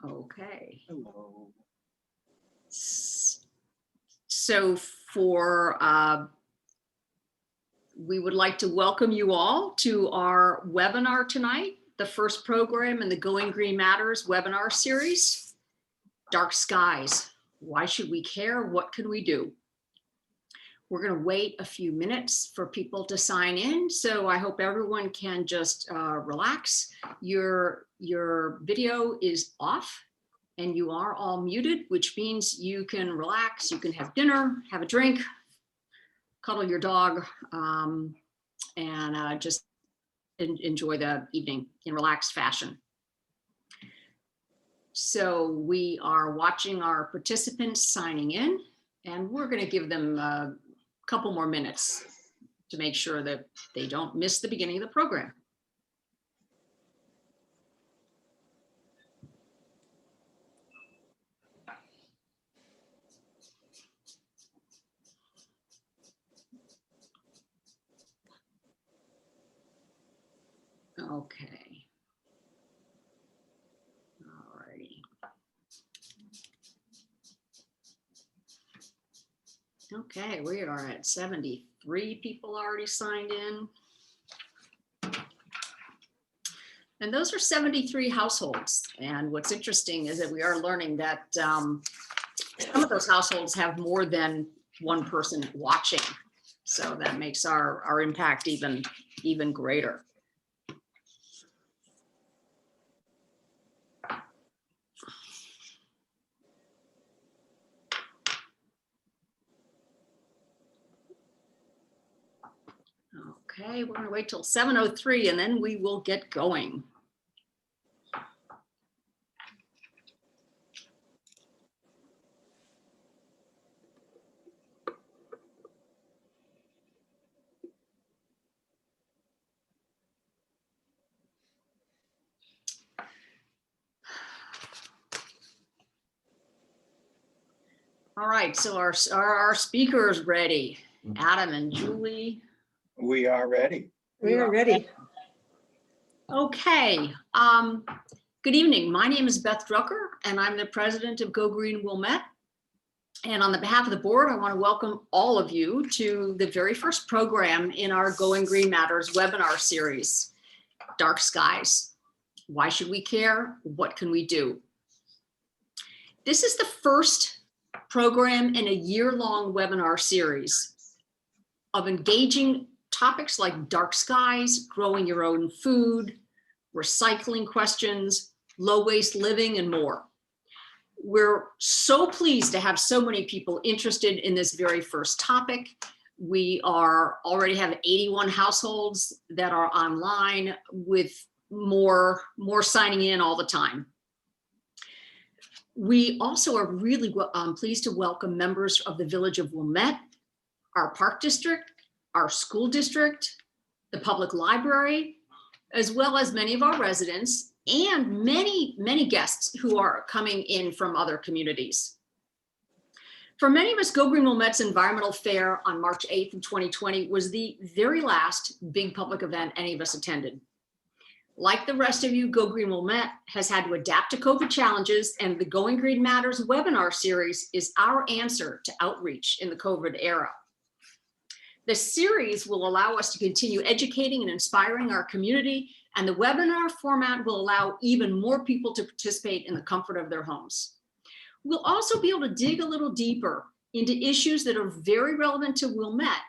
Okay. Hello. So we would like to welcome you all to our webinar tonight, the first program in the Going Green Matters webinar series, Dark Skies. Why should we care? What can we do? We're going to wait a few minutes for people to sign in. So I hope everyone can just relax. Your video is off and you are all muted, which means you can relax, you can have dinner, have a drink, cuddle your dog, and just enjoy the evening in relaxed fashion. So we are watching our participants signing in, and we're going to give them a couple more minutes to make sure that they don't miss the beginning of the program. Okay. All righty. Okay, we are at 73 people already signed in. And those are 73 households. And what's interesting is that we are learning that some of those households have more than one person watching. So that makes our impact even greater. Okay, we're going to wait till 7:03 and then we will get going. All right, so our speakers ready. Adam and Julie. We are ready. We are ready. Okay. Good evening. My name is Beth Drucker, and I'm the president of Go Green Wilmette. And on the behalf of the board, I want to welcome all of you to the very first program in our Going Green Matters webinar series, Dark Skies. Why should we care? What can we do? This is the first program in a year-long webinar series of engaging topics like dark skies, growing your own food, recycling questions, low waste living, and more. We're so pleased to have so many people interested in this very first topic. We already have 81 households that are online, with more signing in all the time. We also are really pleased to welcome members of the Village of Wilmette, our park district, our school district, the public library, as well as many of our residents and many guests who are coming in from other communities. For many of us, Go Green Wilmette's environmental fair on March 8th of 2020 was the very last big public event any of us attended. Like the rest of you, Go Green Wilmette has had to adapt to COVID challenges, and the Going Green Matters webinar series is our answer to outreach in the COVID era. The series will allow us to continue educating and inspiring our community, and the webinar format will allow even more people to participate in the comfort of their homes. We'll also be able to dig a little deeper into issues that are very relevant to Wilmette,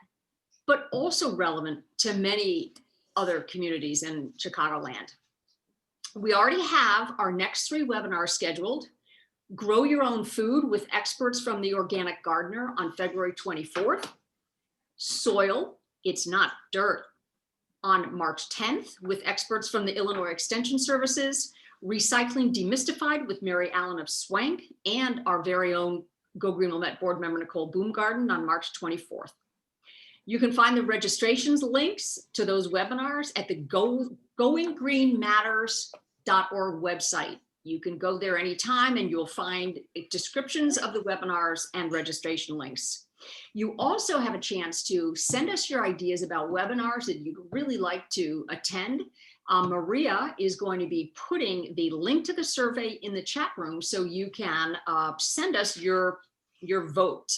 but also relevant to many other communities in Chicagoland. We already have our next 3 webinars scheduled. Grow Your Own Food with experts from the Organic Gardener on February 24th. Soil, It's Not Dirt on March 10th with experts from the Illinois Extension Services. Recycling Demystified with Mary Allen of Swank and our very own Go Green Wilmette board member Nicole Boomgarden on March 24th. You can find the registrations links to those webinars at the goinggreenmatters.org website. You can go there anytime and you'll find descriptions of the webinars and registration links. You also have a chance to send us your ideas about webinars that you'd really like to attend, Maria is going to be putting the link to the survey in the chat room so you can send us your vote.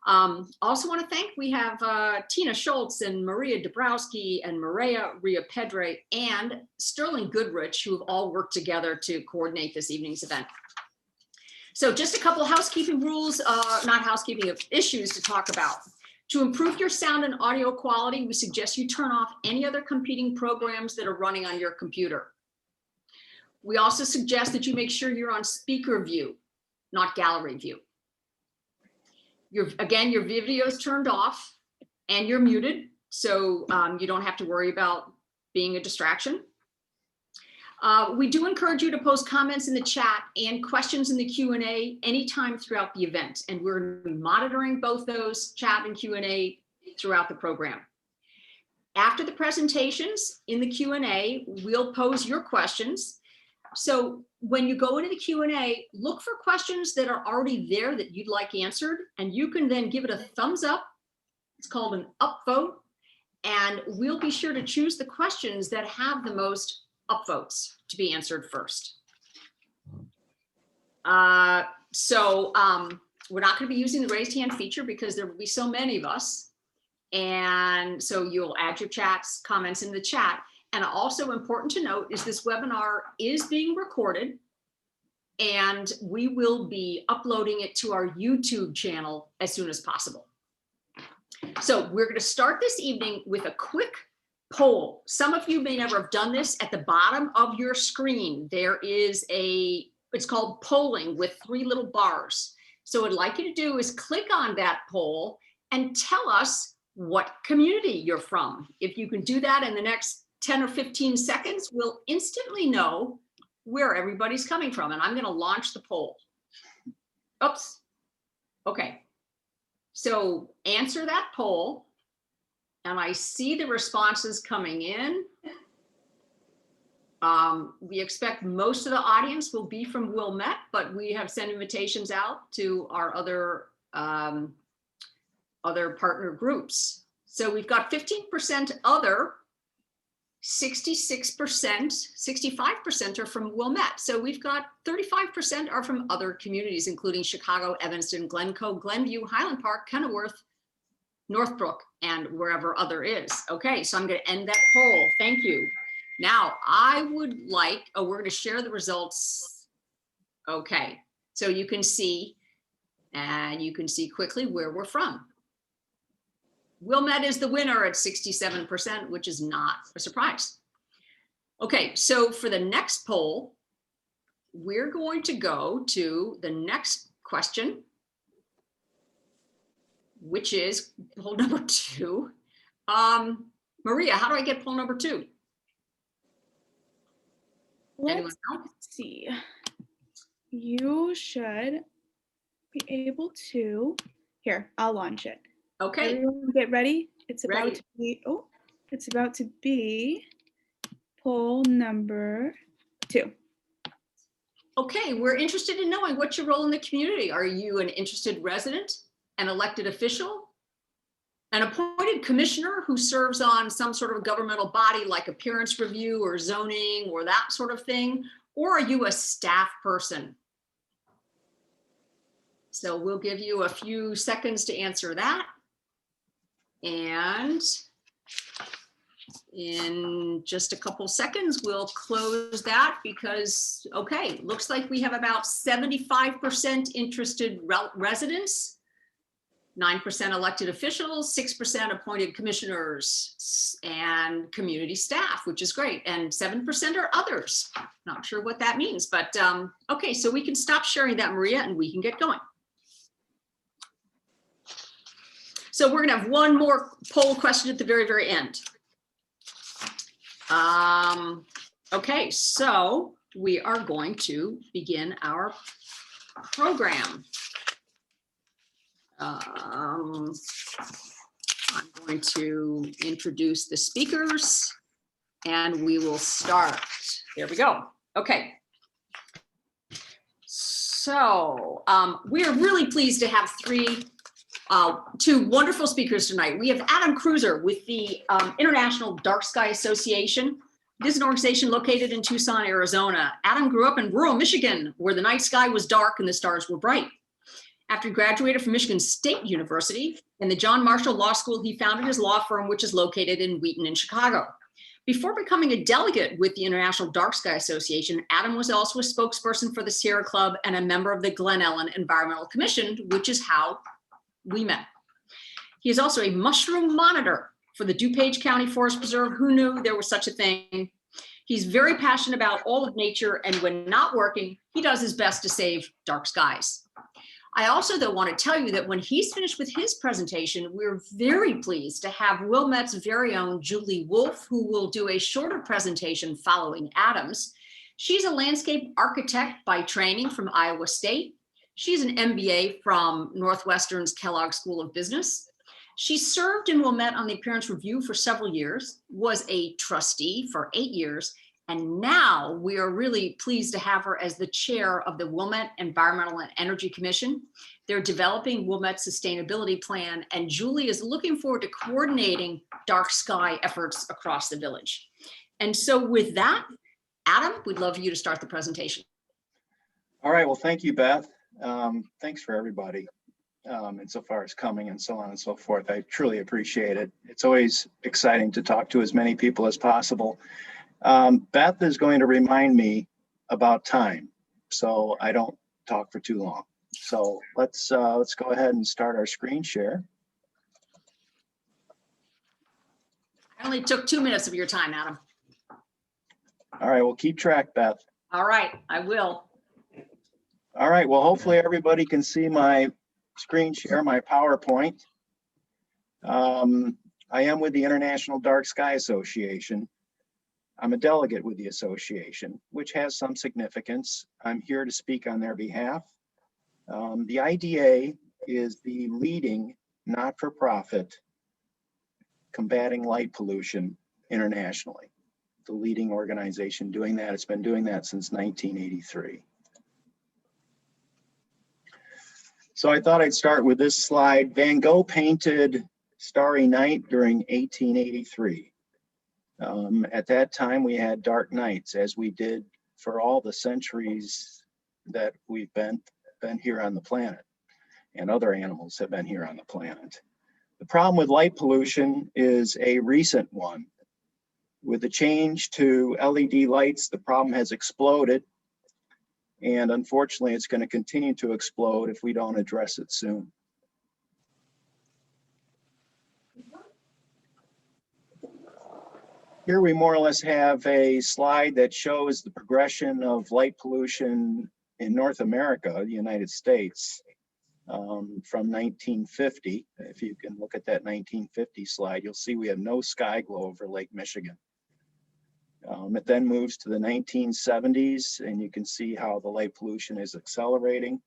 Also want to thank, we have Tina Schultz and Maria Dabrowski and Maria Ria Pedre and Sterling Goodrich, who have all worked together to coordinate this evening's event. So just a couple of housekeeping rules, not housekeeping, issues to talk about. To improve your sound and audio quality, we suggest you turn off any other competing programs that are running on your computer. We also suggest that you make sure you're on speaker view, not gallery view. Again, your video is turned off and you're muted, so you don't have to worry about being a distraction. We do encourage you to post comments in the chat and questions in the Q&A anytime throughout the event, and we're monitoring both those, chat and Q&A, throughout the program. After the presentations in the Q&A, we'll pose your questions. So when you go into the Q&A, look for questions that are already there that you'd like answered, and you can then give it a thumbs up. It's called an upvote, and we'll be sure to choose the questions that have the most upvotes to be answered first. We're not going to be using the raised hand feature because there will be so many of us, and so you'll add your chats, comments in the chat. And also important to note is this webinar is being recorded and we will be uploading it to our YouTube channel as soon as possible. So we're going to start this evening with a quick poll. Some of you may never have done this. At the bottom of your screen, there is it's called polling with 3 little bars. So what I'd like you to do is click on that poll and tell us what community you're from. If you can do that in the next 10 or 15 seconds, we'll instantly know where everybody's coming from. And I'm going to launch the poll. Oops. Okay. So answer that poll. And I see the responses coming in. We expect most of the audience will be from Wilmette, but we have sent invitations out to our other partner groups. So we've got 15% other, 66%, 65% are from Wilmette. So we've got 35% are from other communities, including Chicago, Evanston, Glencoe, Glenview, Highland Park, Kenilworth, Northbrook, and wherever other is. Okay, so I'm going to end that poll. Thank you. Now I would like, we're going to share the results. Okay, so you can see, and you can see quickly where we're from. Wilmette is the winner at 67%, which is not a surprise. Okay, so for the next poll, we're going to go to the next question, which is poll number 2. Maria, how do I get poll number 2? Let's see. You should be able to, here, I'll launch it. Okay. Everyone get ready. It's about Ready. to be, it's about to be poll number 2. Okay, we're interested in knowing what's your role in the community. Are you an interested resident, an elected official, an appointed commissioner who serves on some sort of governmental body like appearance review or zoning or that sort of thing? Or are you a staff person? So we'll give you a few seconds to answer that. And in just a couple seconds, we'll close that because, okay, looks like we have about 75% interested residents, 9% elected officials, 6% appointed commissioners and community staff, which is great. And 7% are others. Not sure what that means, but okay, so we can stop sharing that, Maria, and we can get going. So we're gonna have one more poll question at the very, very end. Okay, so we are going to begin our program. I'm going to introduce the speakers and we will start. There we go. Okay. So we are really pleased to have two wonderful speakers tonight. We have Adam Kreuzer with the International Dark Sky Association, This is an organization located in Tucson, Arizona. Adam grew up in rural Michigan, where the night sky was dark and the stars were bright. After he graduated from Michigan State University and the John Marshall Law School, he founded his law firm, which is located in Wheaton in Chicago. Before becoming a delegate with the International Dark Sky Association, Adam was also a spokesperson for the Sierra Club and a member of the Glen Ellen Environmental Commission, which is how we met. He is also a mushroom monitor for the DuPage County Forest Preserve. Who knew there was such a thing? He's very passionate about all of nature, and when not working, he does his best to save dark skies. I also, though, want to tell you that when he's finished with his presentation, we're very pleased to have Wilmette's very own Julie Wolf, who will do a shorter presentation following Adam's. She's a landscape architect by training from Iowa State. She's an MBA from Northwestern's Kellogg School of Business. She served in Wilmette on the Appearance Review for several years, was a trustee for 8 years, and now we are really pleased to have her as the chair of the Wilmette Environmental and Energy Commission. They're developing Wilmette's sustainability plan, and Julie is looking forward to coordinating dark sky efforts across the village. And so with that, Adam, we'd love for you to start the presentation. All right, well, thank you, Beth. Thanks for everybody. Insofar as coming and so on and so forth. I truly appreciate it. It's always exciting to talk to as many people as possible. Beth is going to remind me about time, so I don't talk for too long. So let's go ahead and start our screen share. I only took 2 minutes of your time, Adam. All right, well, keep track, Beth. All right, I will. All right, well, hopefully everybody can see my screen share, my PowerPoint. I am with the International Dark Sky Association. I'm a delegate with the association, which has some significance. I'm here to speak on their behalf. The IDA is the leading not-for-profit combating light pollution internationally. The leading organization doing that. It's been doing that since 1983. So I thought I'd start with this slide. Van Gogh painted Starry Night during 1883. At that time, we had dark nights, as we did for all the centuries that we've been here on the planet, and other animals have been here on the planet. The problem with light pollution is a recent one. With the change to LED lights, the problem has exploded. And unfortunately, it's going to continue to explode if we don't address it soon. Here we more or less have a slide that shows the progression of light pollution in North America, the United States, from 1950. If you can look at that 1950 slide, you'll see we have no sky glow over Lake Michigan. It then moves to the 1970s, and you can see how the light pollution is accelerating.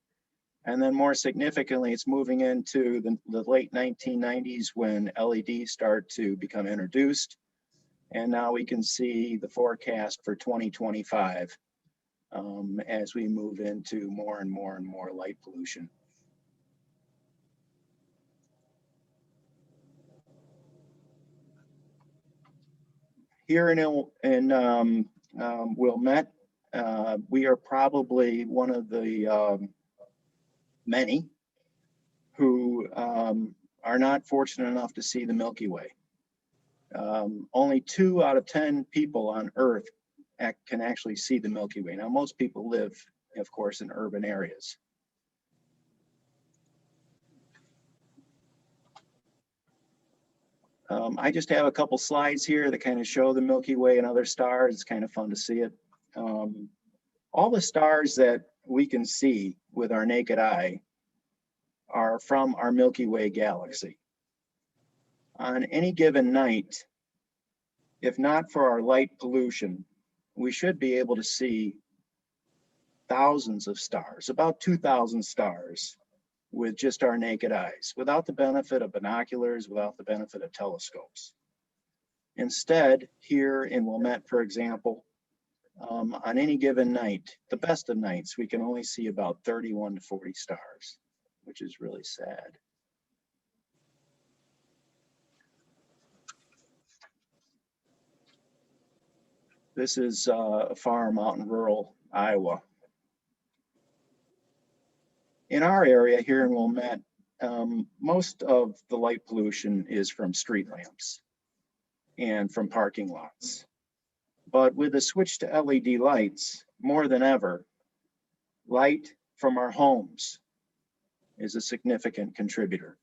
And then more significantly, it's moving into the late 1990s when LEDs start to become introduced. And now we can see the forecast for 2025 as we move into more and more and more light pollution. Here in Wilmette, we are probably one of the many who are not fortunate enough to see the Milky Way. Only 2 out of 10 people on Earth can actually see the Milky Way. Now, most people live, of course, in urban areas. I just have a couple slides here that kind of show the Milky Way and other stars. It's kind of fun to see it. All the stars that we can see with our naked eye are from our Milky Way galaxy. On any given night, if not for our light pollution, we should be able to see thousands of stars, about 2,000 stars, with just our naked eyes, without the benefit of binoculars, without the benefit of telescopes. Instead, here in Wilmette, for example, on any given night, the best of nights, we can only see about 31 to 40 stars, which is really sad. This is a farm out in rural Iowa. In our area here in Wilmette, most of the light pollution is from street lamps and from parking lots. But with the switch to LED lights, more than ever, light from our homes is a significant contributor.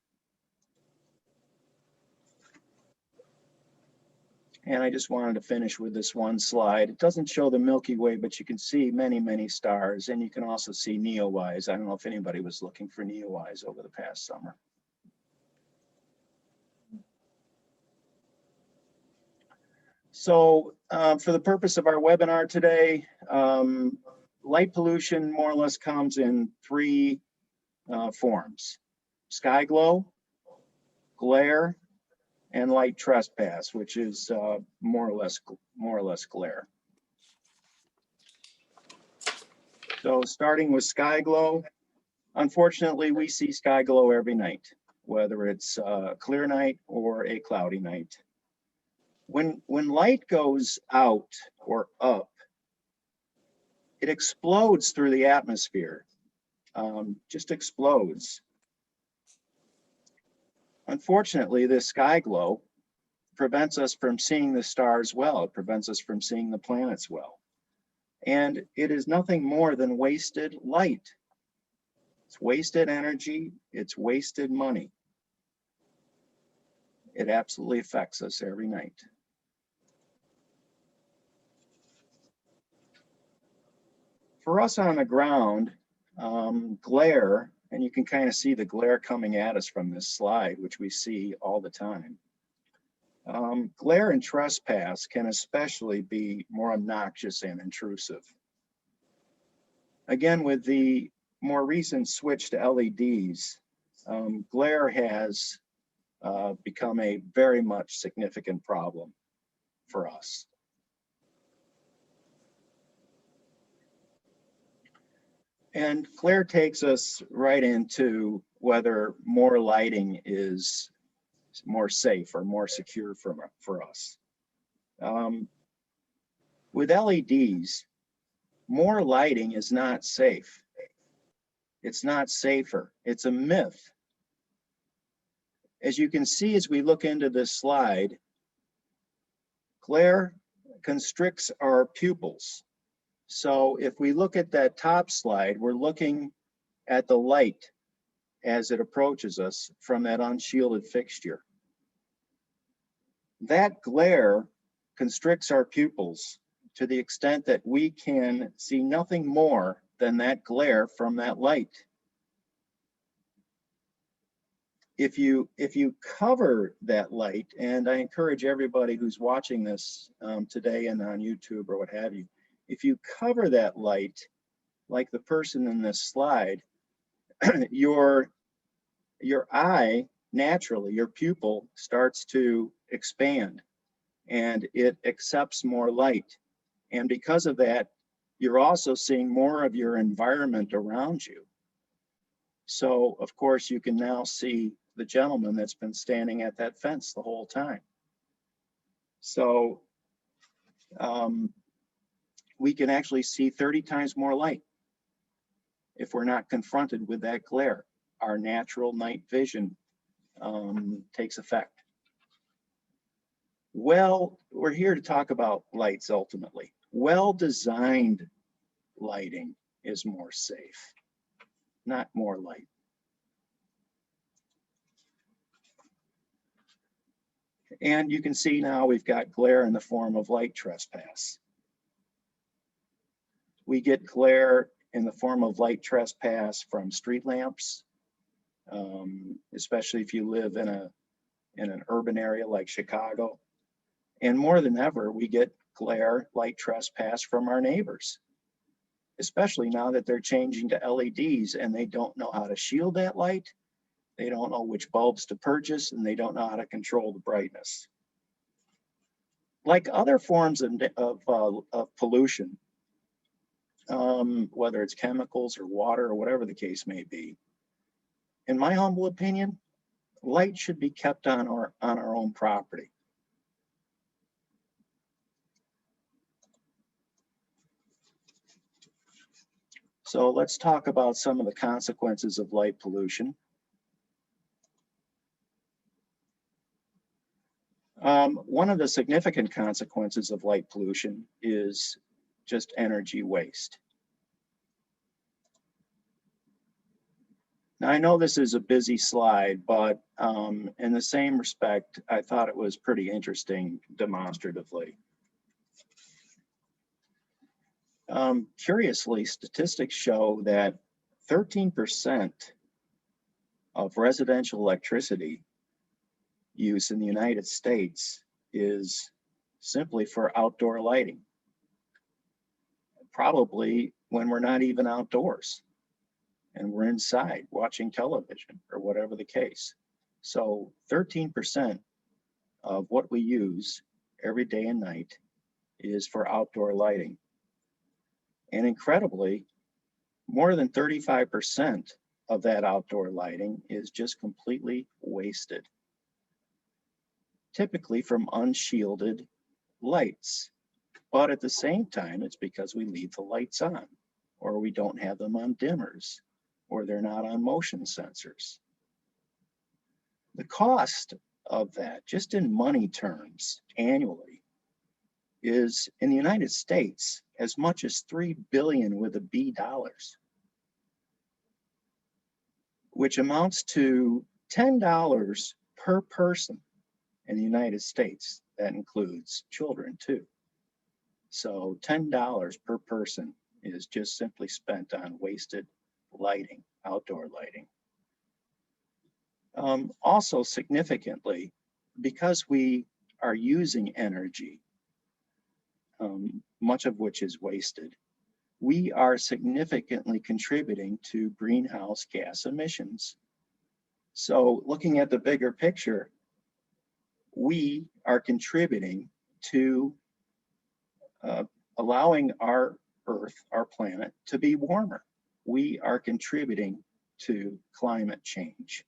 And I just wanted to finish with this one slide. It doesn't show the Milky Way, but you can see many, many stars, and you can also see Neowise. I don't know if anybody was looking for Neowise over the past summer. So for the purpose of our webinar today, light pollution more or less comes in three forms: sky glow, glare, and light trespass, which is more or less glare. So starting with sky glow, unfortunately, we see sky glow every night, whether it's a clear night or a cloudy night. When light goes out or up, it explodes through the atmosphere, just explodes. Unfortunately, this sky glow prevents us from seeing the stars well. It prevents us from seeing the planets well. And it is nothing more than wasted light. It's wasted energy. It's wasted money. It absolutely affects us every night. For us on the ground, glare, and you can kind of see the glare coming at us from this slide, which we see all the time. Glare and trespass can especially be more obnoxious and intrusive. Again, with the more recent switch to LEDs, glare has become a very much significant problem for us. And glare takes us right into whether more lighting is more safe or more secure for us. With LEDs, more lighting is not safe. It's not safer. It's a myth. As you can see, as we look into this slide, glare constricts our pupils. So if we look at that top slide, we're looking at the light as it approaches us from that unshielded fixture. That glare constricts our pupils to the extent that we can see nothing more than that glare from that light. If you cover that light, and I encourage everybody who's watching this today and on YouTube or what have you, if you cover that light, like the person in this slide, your eye, naturally, your pupil starts to expand and it accepts more light. And because of that, you're also seeing more of your environment around you. So, of course, you can now see the gentleman that's been standing at that fence the whole time. So, we can actually see 30 times more light if we're not confronted with that glare. Our natural night vision takes effect. Well, we're here to talk about lights ultimately. Well-designed lighting is more safe, not more light. And you can see now we've got glare in the form of light trespass. We get glare in the form of light trespass from street lamps, especially if you live in an urban area like Chicago. And more than ever, we get glare, light trespass from our neighbors, especially now that they're changing to LEDs and they don't know how to shield that light. They don't know which bulbs to purchase, and they don't know how to control the brightness. Like other forms of pollution, whether it's chemicals or water or whatever the case may be, in my humble opinion, light should be kept on our own property. So let's talk about some of the consequences of light pollution. One of the significant consequences of light pollution is just energy waste. Now, I know this is a busy slide, but in the same respect, I thought it was pretty interesting demonstratively. Curiously, statistics show that 13% of residential electricity use in the United States is simply for outdoor lighting, probably when we're not even outdoors and we're inside watching television or whatever the case. So 13% of what we use every day and night is for outdoor lighting. And incredibly, more than 35% of that outdoor lighting is just completely wasted, typically from unshielded lights. But at the same time, it's because we leave the lights on, or we don't have them on dimmers, or they're not on motion sensors. The cost of that, just in money terms, annually, is in the United States as much as $3 billion with a B dollars, which amounts to $10 per person in the United States. That includes children too. So $10 per person is just simply spent on wasted lighting, outdoor lighting. Also significantly, because we are using energy, much of which is wasted, we are significantly contributing to greenhouse gas emissions. So looking at the bigger picture, we are contributing to allowing our Earth, our planet, to be warmer. We are contributing to climate change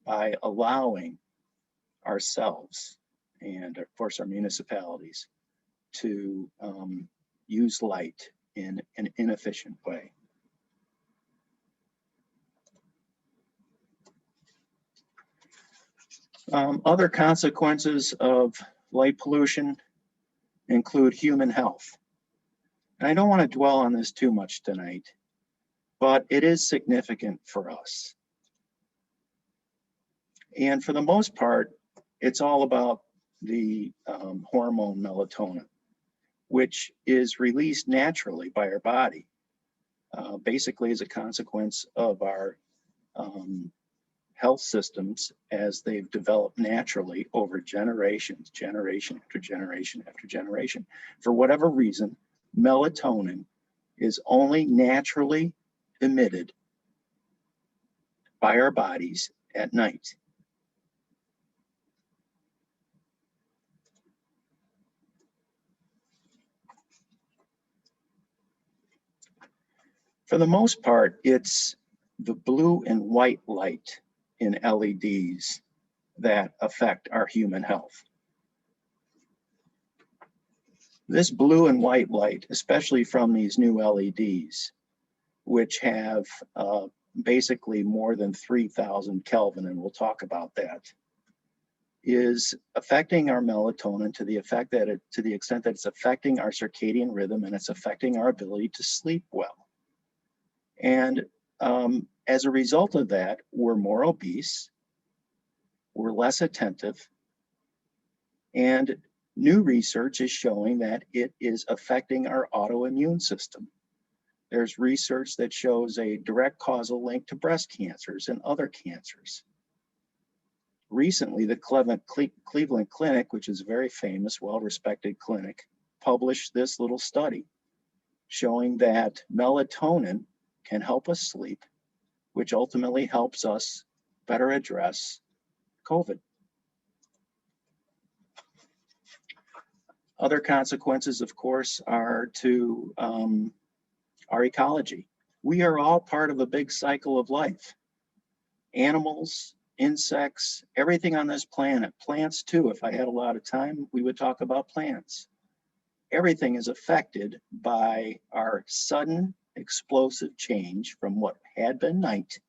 by allowing ourselves and, of course, our municipalities to use light in an inefficient way. Other consequences of light pollution include human health. And I don't want to dwell on this too much tonight, but it is significant for us. And for the most part, it's all about the hormone melatonin, which is released naturally by our body, basically as a consequence of our health systems as they've developed naturally over generations, generation after generation after generation. For whatever reason, melatonin is only naturally emitted by our bodies at night. For the most part, it's the blue and white light in LEDs that affect our human health. This blue and white light, especially from these new LEDs, which have basically more than 3,000 Kelvin, and we'll talk about that, is affecting our melatonin to the extent that it's affecting our circadian rhythm and it's affecting our ability to sleep well. And as a result of that, we're more obese, we're less attentive, and new research is showing that it is affecting our autoimmune system. There's research that shows a direct causal link to breast cancers and other cancers. Recently, the Cleveland Clinic, which is a very famous, well-respected clinic, published this little study showing that melatonin can help us sleep, which ultimately helps us better address COVID. Other consequences, of course, are to our ecology. We are all part of a big cycle of life. Animals, insects, everything on this planet, plants too. If I had a lot of time, we would talk about plants. Everything is affected by our sudden explosive change from what had been night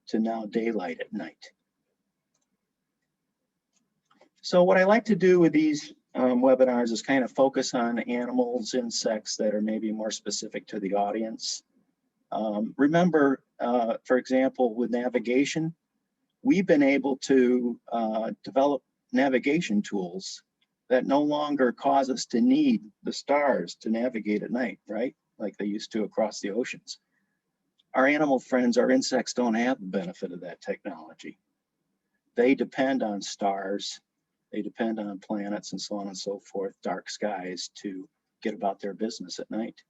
to now daylight at night. So what I like to do with these webinars is kind of focus on animals, insects that are maybe more specific to the audience. Remember, for example, with navigation, we've been able to develop navigation tools that no longer cause us to need the stars to navigate at night, right? Like they used to across the oceans. Our animal friends, our insects, don't have the benefit of that technology. They depend on stars, they depend on planets and so on and so forth, dark skies, to get about their business at night.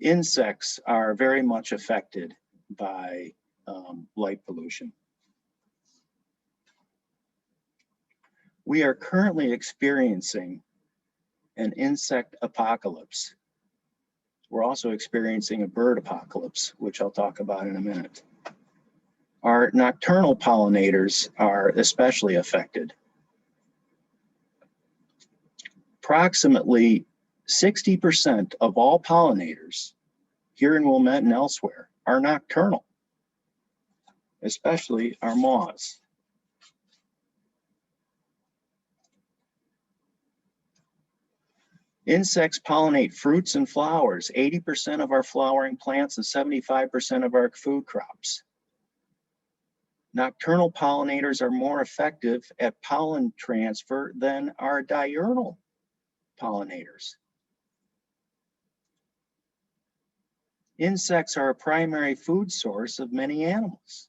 Insects are very much affected by light pollution. We are currently experiencing an insect apocalypse. We're also experiencing a bird apocalypse, which I'll talk about in a minute. Our nocturnal pollinators are especially affected. Approximately 60% of all pollinators here in Wilmette and elsewhere are nocturnal, especially our moths. Insects pollinate fruits and flowers, 80% of our flowering plants and 75% of our food crops. Nocturnal pollinators are more effective at pollen transfer than our diurnal pollinators. Insects are a primary food source of many animals.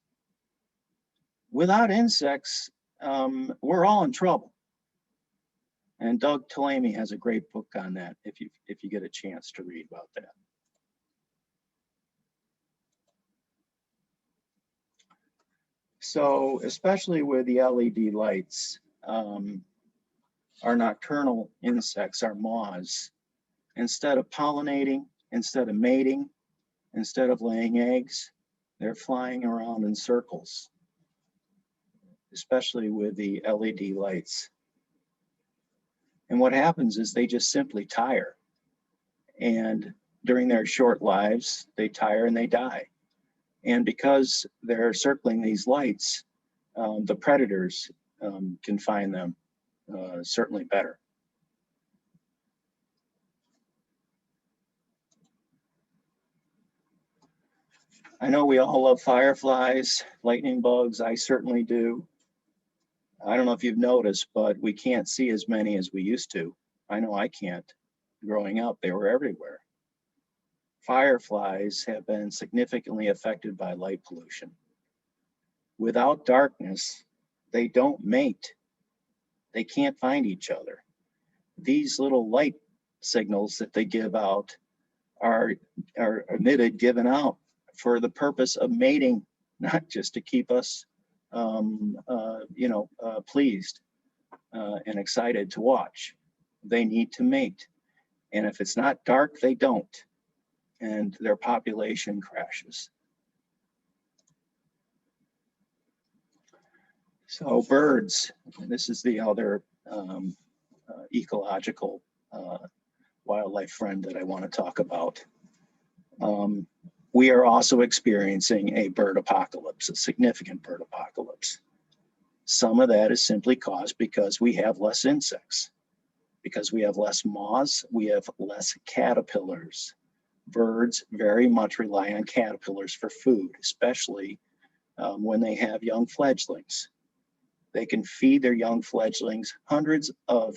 Without insects, we're all in trouble. And Doug Talamy has a great book on that if you get a chance to read about that. So especially with the LED lights, our nocturnal insects, our moths, instead of pollinating, instead of mating, instead of laying eggs, they're flying around in circles, especially with the LED lights. And what happens is they just simply tire. And during their short lives, they tire and they die. And because they're circling these lights, the predators can find them certainly better. I know we all love fireflies, lightning bugs. I certainly do. I don't know if you've noticed, but we can't see as many as we used to. I know I can't. Growing up, they were everywhere. Fireflies have been significantly affected by light pollution. Without darkness, they don't mate. They can't find each other. These little light signals that they give out are emitted, given out for the purpose of mating, not just to keep us pleased and excited to watch. They need to mate. And if it's not dark, they don't. And their population crashes. So birds, this is the other ecological wildlife friend that I want to talk about. We are also experiencing a bird apocalypse, a significant bird apocalypse. Some of that is simply caused because we have less insects. Because we have less moths, we have less caterpillars. Birds very much rely on caterpillars for food, especially when they have young fledglings. They can feed their young fledglings hundreds of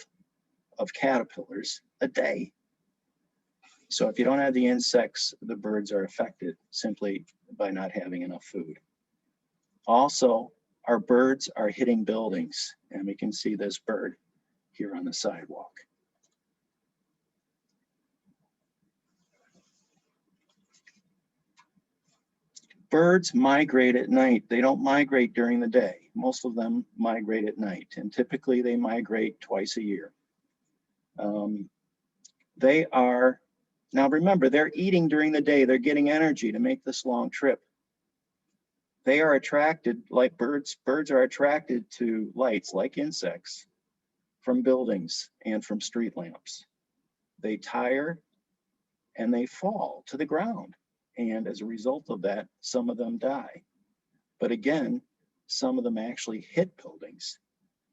caterpillars a day. So if you don't have the insects, the birds are affected simply by not having enough food. Also, our birds are hitting buildings, and we can see this bird here on the sidewalk. Birds migrate at night. They don't migrate during the day. Most of them migrate at night, and typically they migrate twice a year. Now remember, they're eating during the day. They're getting energy to make this long trip. They are attracted, like birds are attracted to lights, like insects, from buildings and from street lamps. They tire and they fall to the ground. And as a result of that, some of them die. But again, some of them actually hit buildings,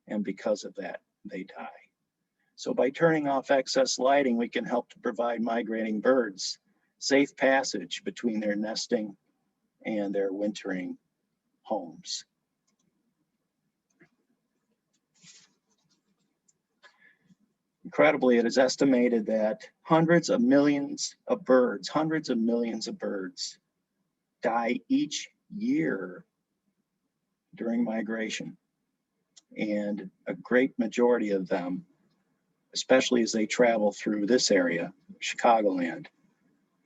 and because of that, they die. So by turning off excess lighting, we can help to provide migrating birds safe passage between their nesting and their wintering homes. Incredibly, it is estimated that hundreds of millions of birds die each year during migration. And a great majority of them, especially as they travel through this area, Chicagoland,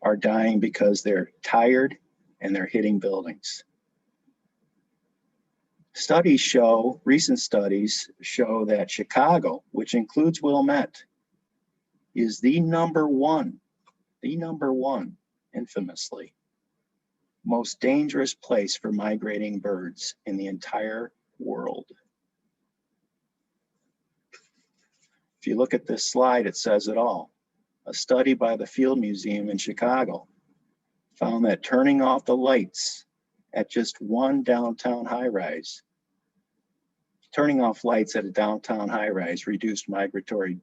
are dying because they're tired and they're hitting buildings. Studies show, recent studies show that Chicago, which includes Wilmette, is the number one, infamously, most dangerous place for migrating birds in the entire world. If you look at this slide, it says it all. A study by the Field Museum in Chicago found that turning off the lights at just one downtown high-rise, turning off lights at a downtown high-rise reduced migratory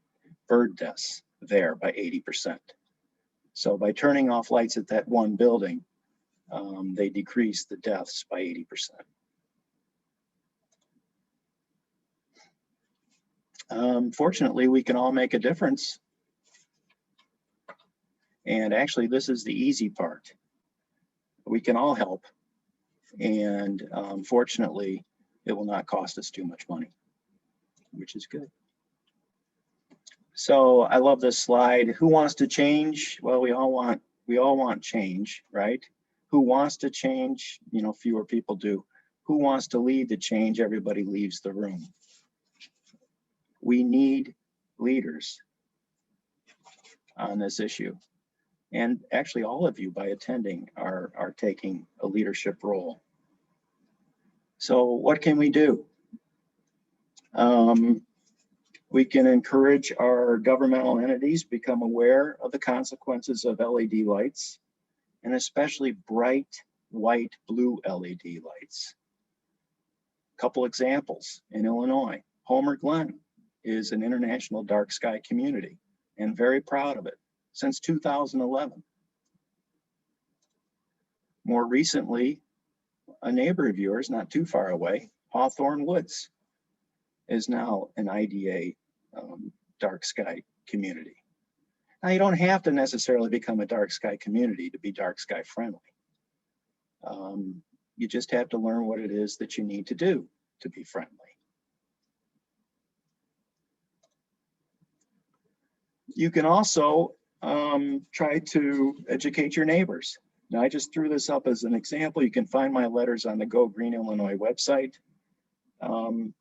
bird deaths there by 80%. So by turning off lights at that one building, they decreased the deaths by 80%. Fortunately, we can all make a difference. And actually, this is the easy part. We can all help. And fortunately, it will not cost us too much money, which is good. So I love this slide. Who wants to change? Well, we all want change, right? Who wants to change? You know, fewer people do. Who wants to lead the change? Everybody leaves the room. We need leaders on this issue. And actually all of you by attending are taking a leadership role. So what can we do? We can encourage our governmental entities to become aware of the consequences of LED lights, and especially bright white blue LED lights. A couple examples in Illinois. Homer Glen is an international dark sky community and very proud of it since 2011. More recently, a neighbor of yours, not too far away, Hawthorne Woods, is now an IDA dark sky community. Now, you don't have to necessarily become a dark sky community to be dark sky friendly. You just have to learn what it is that you need to do to be friendly. You can also try to educate your neighbors. Now, I just threw this up as an example. You can find my letters on the Go Green Illinois website. You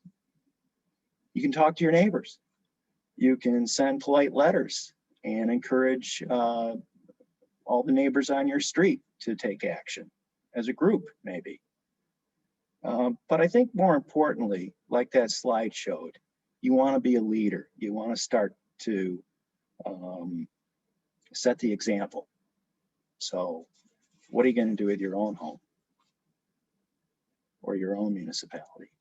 can talk to your neighbors. You can send polite letters and encourage all the neighbors on your street to take action as a group, maybe. But I think more importantly, like that slide showed, you want to be a leader. You want to start to set the example. So what are you going to do with your own home or your own municipality?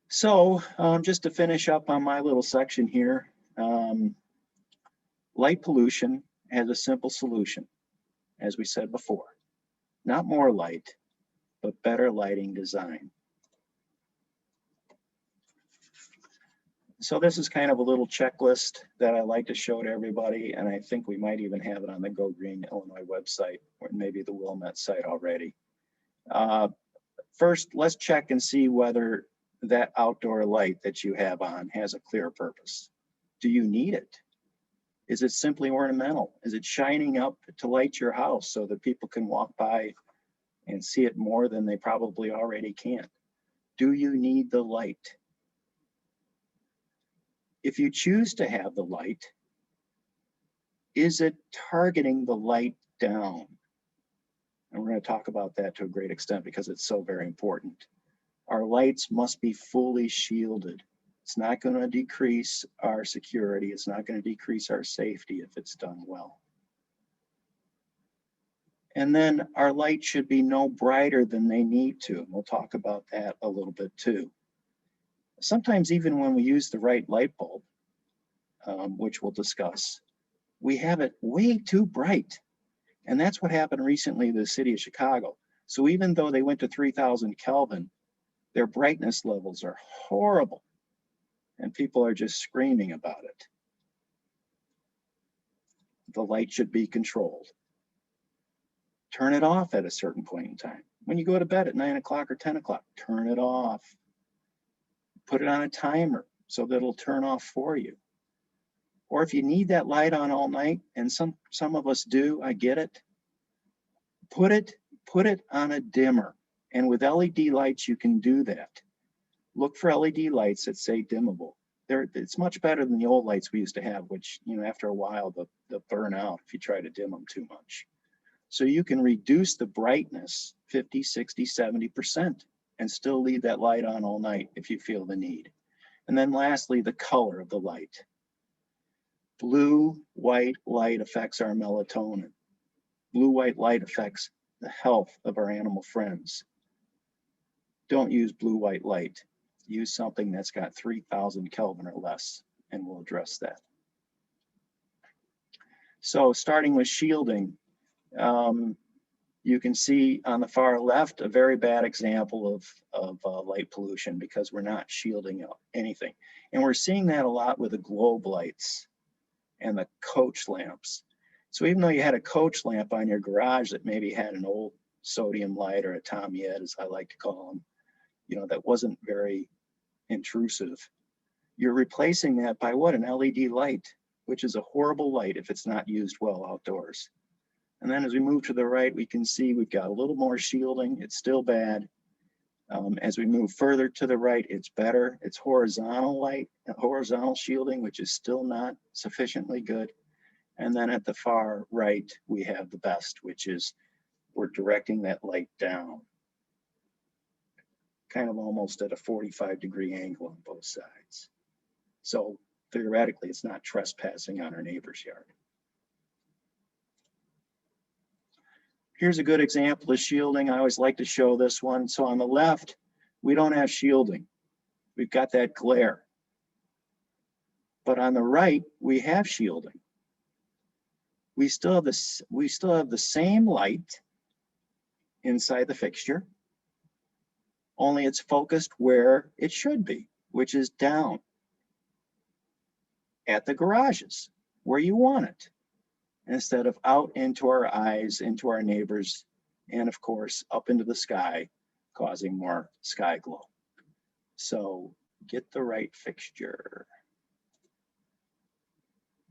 So just to finish up on my little section here, light pollution has a simple solution, as we said before. Not more light, but better lighting design. So this is kind of a little checklist that I like to show to everybody, and I think we might even have it on the Go Green Illinois website or maybe the Wilmette site already. First, let's check and see whether that outdoor light that you have on has a clear purpose. Do you need it? Is it simply ornamental? Is it shining up to light your house so that people can walk by and see it more than they probably already can? Do you need the light? If you choose to have the light, is it targeting the light down? And we're going to talk about that to a great extent because it's so very important. Our lights must be fully shielded It's not going to decrease our security. It's not going to decrease our safety if it's done well. And then our light should be no brighter than they need to. And we'll talk about that a little bit too. Sometimes even when we use the right light bulb, which we'll discuss, we have it way too bright. And that's what happened recently to the city of Chicago. So even though they went to 3000 Kelvin, their brightness levels are horrible. And people are just screaming about it. The light should be controlled. Turn it off at a certain point in time. When you go to bed at 9 o'clock or 10 o'clock, turn it off. Put it on a timer so that it'll turn off for you. Or if you need that light on all night, and some of us do, I get it, put it on a dimmer. And with LED lights, you can do that. Look for LED lights that say dimmable. It's much better than the old lights we used to have, which, you know, after a while, they'll burn out if you try to dim them too much. So you can reduce the brightness 50, 60, 70% and still leave that light on all night if you feel the need. And then lastly, the color of the light. Blue, white light affects our melatonin. Blue, white light affects the health of our animal friends. Don't use blue, white light. Use something that's got 3000 Kelvin or less, and we'll address that. So starting with shielding, you can see on the far left a very bad example of light pollution because we're not shielding anything. And we're seeing that a lot with the globe lights and the coach lamps. So even though you had a coach lamp on your garage that maybe had an old sodium light or a Tommy Ed, as I like to call them, you know, that wasn't very intrusive, you're replacing that by what? An LED light, which is a horrible light if it's not used well outdoors. And then as we move to the right, we can see we've got a little more shielding. It's still bad. As we move further to the right, it's better. It's horizontal light, horizontal shielding, which is still not sufficiently good. And then at the far right, we have the best, which is we're directing that light down, kind of almost at a 45-degree angle on both sides. So theoretically, it's not trespassing on our neighbor's yard. Here's a good example of shielding. I always like to show this one. So on the left, we don't have shielding. We've got that glare. But on the right, we have shielding. We still have the same light inside the fixture, only it's focused where it should be, which is down at the garages where you want it, instead of out into our eyes, into our neighbors, and of course, up into the sky, causing more sky glow. So get the right fixture.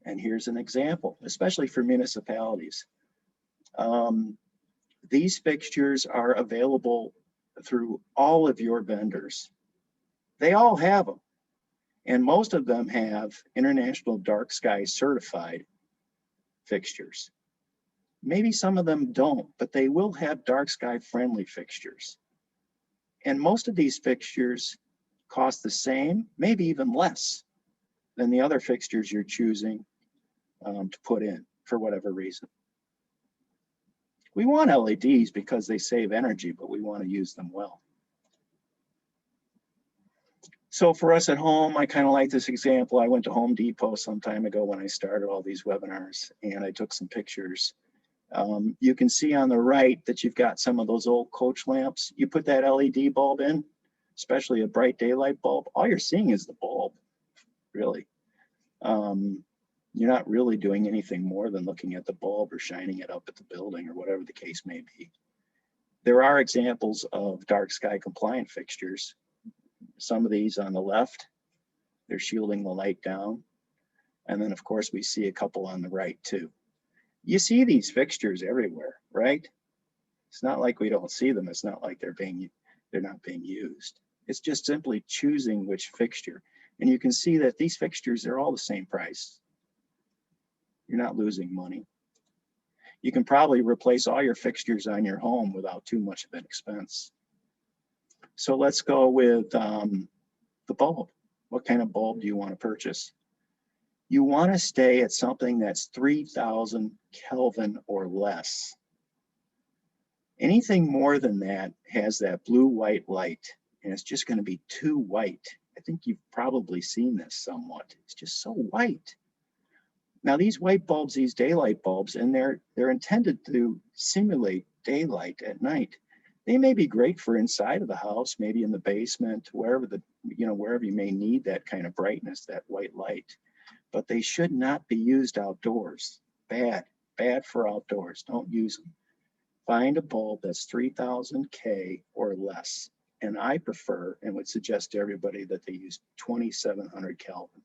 And here's an example, especially for municipalities. These fixtures are available through all of your vendors. They all have them. And most of them have International Dark Sky certified fixtures. Maybe some of them don't, but they will have dark sky friendly fixtures. And most of these fixtures cost the same, maybe even less than the other fixtures you're choosing to put in for whatever reason. We want LEDs because they save energy, but we want to use them well. So for us at home, I kind of like this example. I went to Home Depot some time ago when I started all these webinars, and I took some pictures. You can see on the right that you've got some of those old coach lamps. You put that LED bulb in, especially a bright daylight bulb, all you're seeing is the bulb, really. You're not really doing anything more than looking at the bulb or shining it up at the building or whatever the case may be. There are examples of dark sky compliant fixtures. Some of these on the left, they're shielding the light down. And then of course we see a couple on the right too. You see these fixtures everywhere, right? It's not like we don't see them. It's not like they're not being used. It's just simply choosing which fixture. And you can see that these fixtures, they're all the same price. You're not losing money. You can probably replace all your fixtures on your home without too much of an expense. So let's go with the bulb. what kind of bulb do you want to purchase? You want to stay at something that's 3,000 Kelvin or less. Anything more than that has that blue-white light, and it's just going to be too white. I think you've probably seen this somewhat. It's just so white. Now these white bulbs, these daylight bulbs, and they're intended to simulate daylight at night. They may be great for inside of the house, maybe in the basement, wherever wherever you may need that kind of brightness, that white light. But they should not be used outdoors. Bad for outdoors. Don't use them. Find a bulb that's 3,000 K or less. And I prefer and would suggest to everybody that they use 2,700 Kelvin.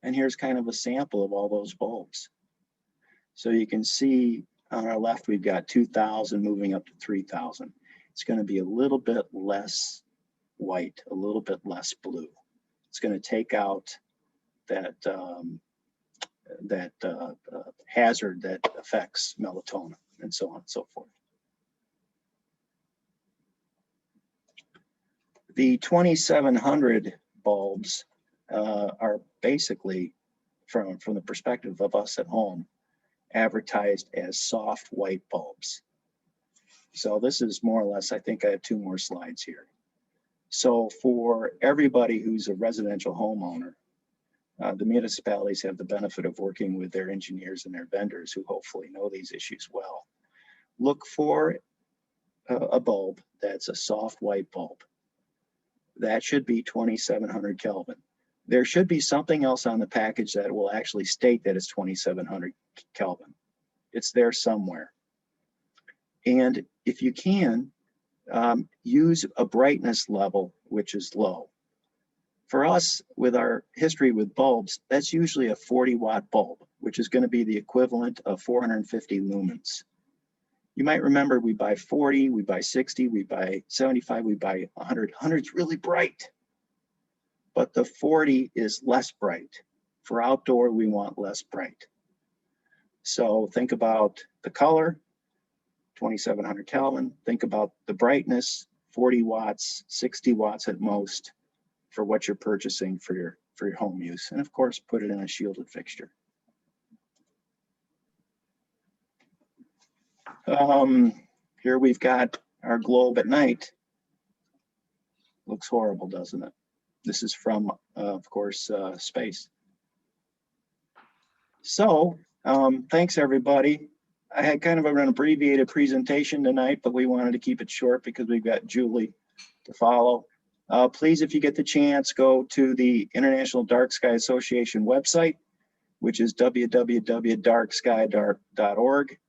And here's kind of a sample of all those bulbs. So you can see on our left, we've got 2,000 moving up to 3,000. It's going to be a little bit less white, a little bit less blue. It's going to take out that hazard that affects melatonin and so on and so forth. The 2,700 bulbs are basically, from the perspective of us at home, advertised as soft white bulbs. So this is more or less, I think I have 2 more slides here. So for everybody who's a residential homeowner, the municipalities have the benefit of working with their engineers and their vendors who hopefully know these issues well. Look for a bulb that's a soft white bulb. That should be 2,700 Kelvin. There should be something else on the package that will actually state that it's 2,700 Kelvin. It's there somewhere. And if you can, use a brightness level which is low. For us, with our history with bulbs, that's usually a 40-watt bulb, which is going to be the equivalent of 450 lumens. You might remember we buy 40, we buy 60, we buy 75, we buy 100. 100's really bright, but the 40 is less bright. For outdoor, we want less bright. So think about the color, 2,700 Kelvin. Think about the brightness, 40 watts, 60 watts at most for what you're purchasing for your home use. And of course, put it in a shielded fixture. Here we've got our globe at night. Looks horrible, doesn't it? This is from, of course, space. So thanks everybody. I had kind of an abbreviated presentation tonight, but we wanted to keep it short because we've got Julie to follow. Please, if you get the chance, go to the International Dark Sky Association website, which is www.darksky.org.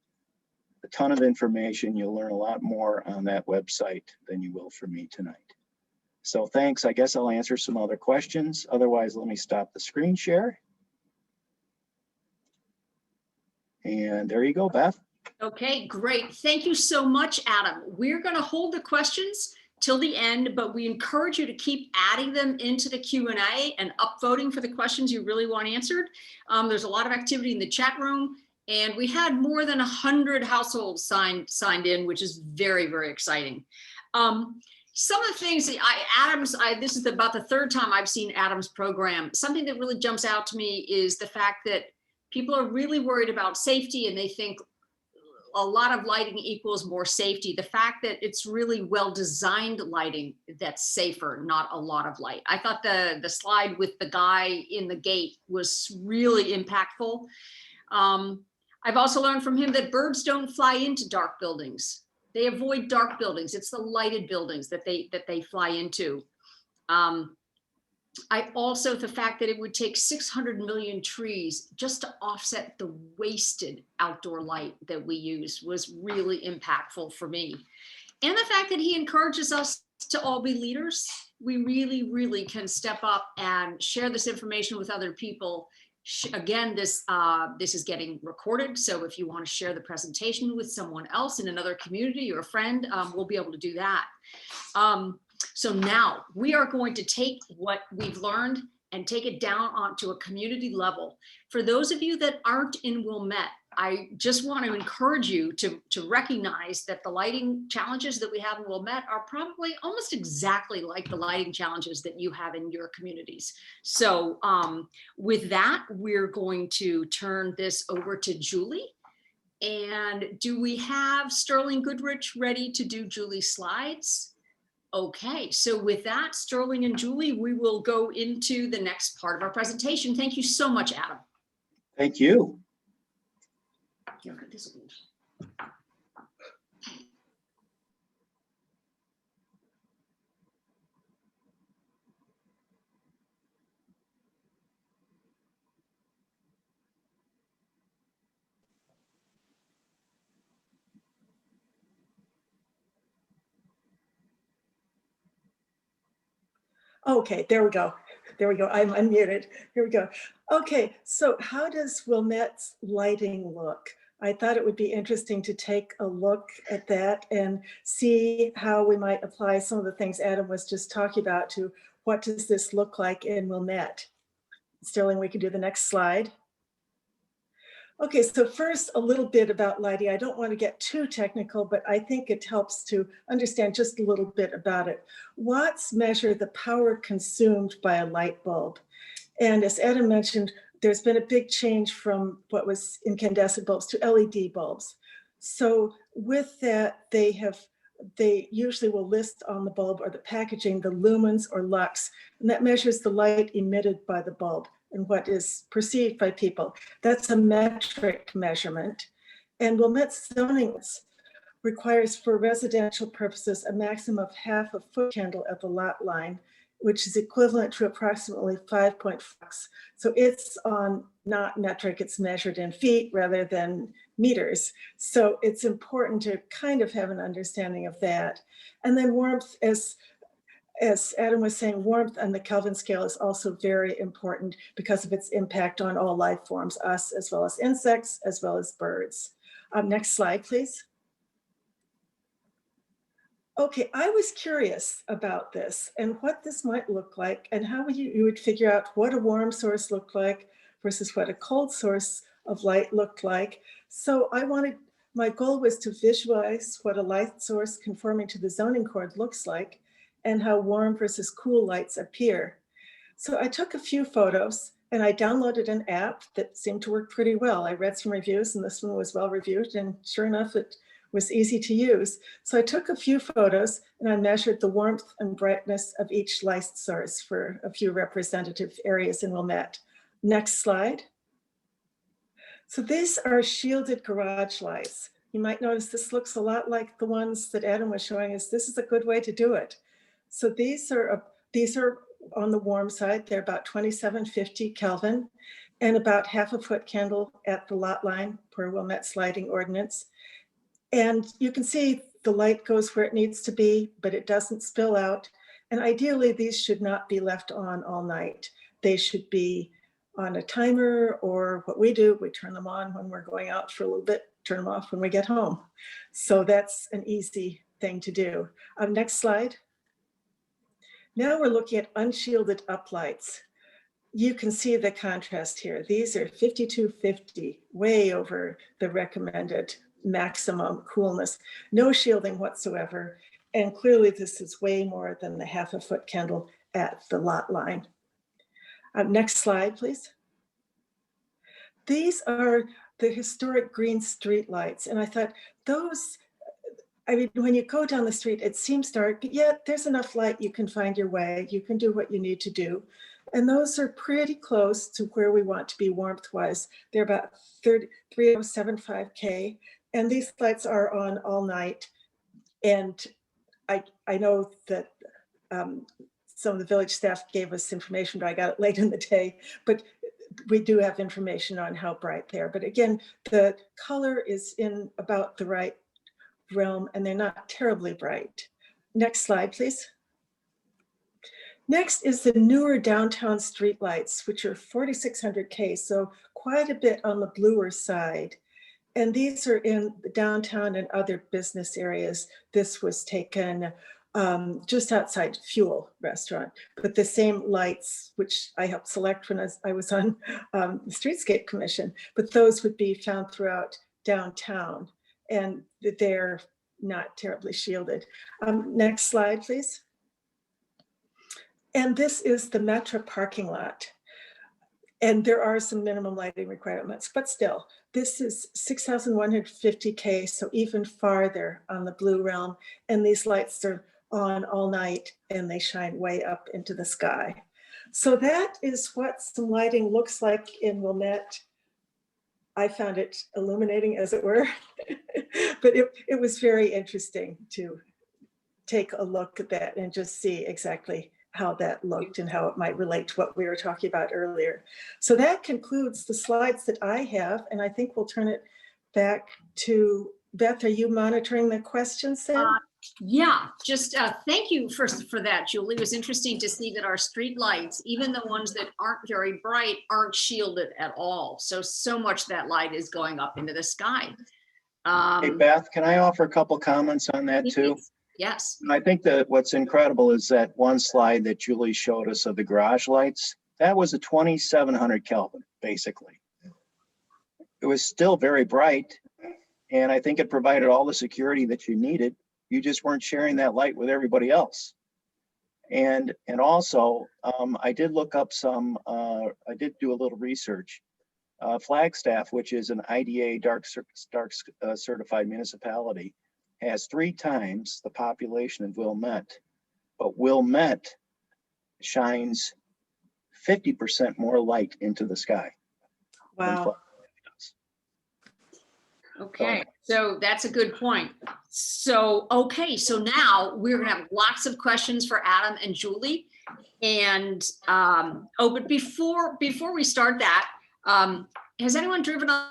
A ton of information. You'll learn a lot more on that website than you will from me tonight. So thanks. I guess I'll answer some other questions. Otherwise, let me stop the screen share. And there you go, Beth. Okay, great. Thank you so much, Adam. We're going to hold the questions till the end, but we encourage you to keep adding them into the Q&A and upvoting for the questions you really want answered. There's a lot of activity in the chat room, and we had more than 100 households signed in, which is very, very exciting. Some of the things that this is about the 3rd time I've seen Adam's program. Something that really jumps out to me is the fact that people are really worried about safety, and they think a lot of lighting equals more safety. The fact that it's really well-designed lighting that's safer, not a lot of light. I thought the slide with the guy in the gate was really impactful. I've also learned from him that birds don't fly into dark buildings. They avoid dark buildings. It's the lighted buildings that they fly into. The fact that it would take 600 million trees just to offset the wasted outdoor light that we use was really impactful for me. And the fact that he encourages us to all be leaders. We really, really can step up and share this information with other people. Again, this is getting recorded. So if you want to share the presentation with someone else in another community or a friend, we'll be able to do that. So now we are going to take what we've learned and take it down onto a community level. For those of you that aren't in Wilmette, I just want to encourage you to recognize that the lighting challenges that we have in Wilmette are probably almost exactly like the lighting challenges that you have in your communities. So with that, we're going to turn this over to Julie. And do we have Sterling Goodrich ready to do Julie's slides? Okay, so with that, Sterling and Julie, we will go into the next part of our presentation. Thank you so much, Adam. Thank you. Here, this will be- Okay, there we go. There we go. I'm unmuted. Here we go. Okay, so how does Wilmette's lighting look? I thought it would be interesting to take a look at that and see how we might apply some of the things Adam was just talking about to what does this look like in Wilmette. Sterling, we can do the next slide. Okay, so first a little bit about lighting. I don't want to get too technical, but I think it helps to understand just a little bit about it. Watts measure the power consumed by a light bulb. And as Adam mentioned, there's been a big change from what was incandescent bulbs to LED bulbs. So with that, they usually will list on the bulb or the packaging the lumens or lux, and that measures the light emitted by the bulb and what is perceived by people. That's a metric measurement. And Wilmette's zoning requires for residential purposes a maximum of half a foot candle at the lot line, which is equivalent to approximately 5.4. So it's on not metric, it's measured in feet rather than meters. So it's important to kind of have an understanding of that. And then warmth, as Adam was saying, warmth on the Kelvin scale is also very important because of its impact on all life forms, us as well as insects, as well as birds. Next slide, please. Okay, I was curious about this and what this might look like and how you would figure out what a warm source looked like versus what a cold source of light looked like. So my goal was to visualize what a light source conforming to the zoning code looks like and how warm versus cool lights appear. So I took a few photos and I downloaded an app that seemed to work pretty well. I read some reviews and this one was well reviewed, and sure enough, it was easy to use. So I took a few photos and I measured the warmth and brightness of each light source for a few representative areas in Wilmette. Next slide. So these are shielded garage lights. You might notice this looks a lot like the ones that Adam was showing us. This is a good way to do it. So these are on the warm side. They're about 2750 Kelvin and about half a foot candle at the lot line per Wilmette's lighting ordinance. And you can see the light goes where it needs to be, but it doesn't spill out. And ideally, these should not be left on all night. They should be on a timer, or what we do, we turn them on when we're going out for a little bit, turn them off when we get home. So that's an easy thing to do. Next slide. Now we're looking at unshielded up lights. You can see the contrast here. These are 5250, way over the recommended maximum coolness, no shielding whatsoever. And clearly this is way more than the half a foot candle at the lot line. Next slide, please. These are the historic green street lights. And I thought those, I mean, when you go down the street, it seems dark, but yet there's enough light, you can find your way, you can do what you need to do. And those are pretty close to where we want to be warmth-wise. They're about 3075 K. And these lights are on all night. And I know that some of the village staff gave us information, but I got it late in the day. But we do have information on how bright they are. But again, the color is in about the right realm and they're not terribly bright. Next slide, please. Next is the newer downtown streetlights, which are 4600 K, so quite a bit on the bluer side. And these are in the downtown and other business areas. This was taken just outside Fuel Restaurant. But the same lights, which I helped select when I was on the Streetscape Commission, but those would be found throughout downtown, and they're not terribly shielded. Next slide, please. And this is the Metra Parking Lot. And there are some minimum lighting requirements, but still, this is 6,150K, so even farther on the blue realm. And these lights are on all night and they shine way up into the sky. So that is what some lighting looks like in Wilmette. I found it illuminating, as it were, but it was very interesting to take a look at that and just see exactly how that looked and how it might relate to what we were talking about earlier. So that concludes the slides that I have, and I think we'll turn it back to Beth. Are you monitoring the questions then? Yeah, just thank you first for that, Julie. It was interesting to see that our street lights, even the ones that aren't very bright, aren't shielded at all. So much that light is going up into the sky. Hey, Beth, can I offer a couple comments on that too? Yes. I think that what's incredible is that one slide that Julie showed us of the garage lights. That was a 2,700 Kelvin, basically. It was still very bright, and I think it provided all the security that you needed. You just weren't sharing that light with everybody else. And also, I did look up some, I did do a little research. Flagstaff, which is an IDA dark certified municipality, has 3 times the population of Wilmette, but Wilmette shines 50% more light into the sky. Wow. Okay, so that's a good point. So, okay, so now we're gonna have lots of questions for Adam and Julie. And, but before we start that, has anyone driven on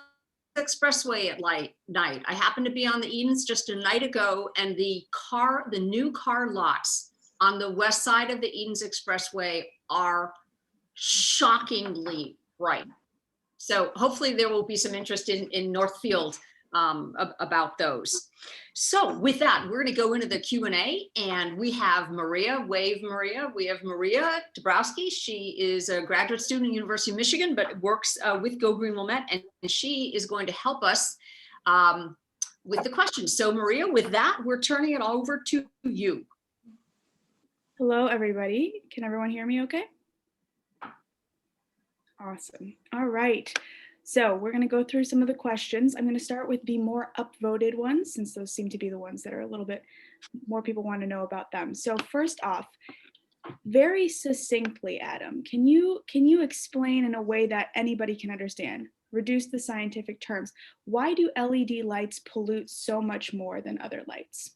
the expressway at night? I happened to be on the Edens just a night ago, and the new car lots on the west side of the Edens Expressway are shockingly bright. So hopefully there will be some interest in Northfield about those. So with that, we're going to go into the Q&A, and we have Maria. Wave, Maria. We have Maria Dabrowski. She is a graduate student at the University of Michigan, but works with Go Green Wilmette, and she is going to help us with the questions. So Maria, with that, we're turning it over to you. Hello, everybody. Can everyone hear me okay? Awesome. All right. So we're going to go through some of the questions. I'm going to start with the more upvoted ones, since those seem to be the ones that are a little bit more people want to know about them. So first off, very succinctly, Adam, can you explain in a way that anybody can understand, reduce the scientific terms, why do LED lights pollute so much more than other lights?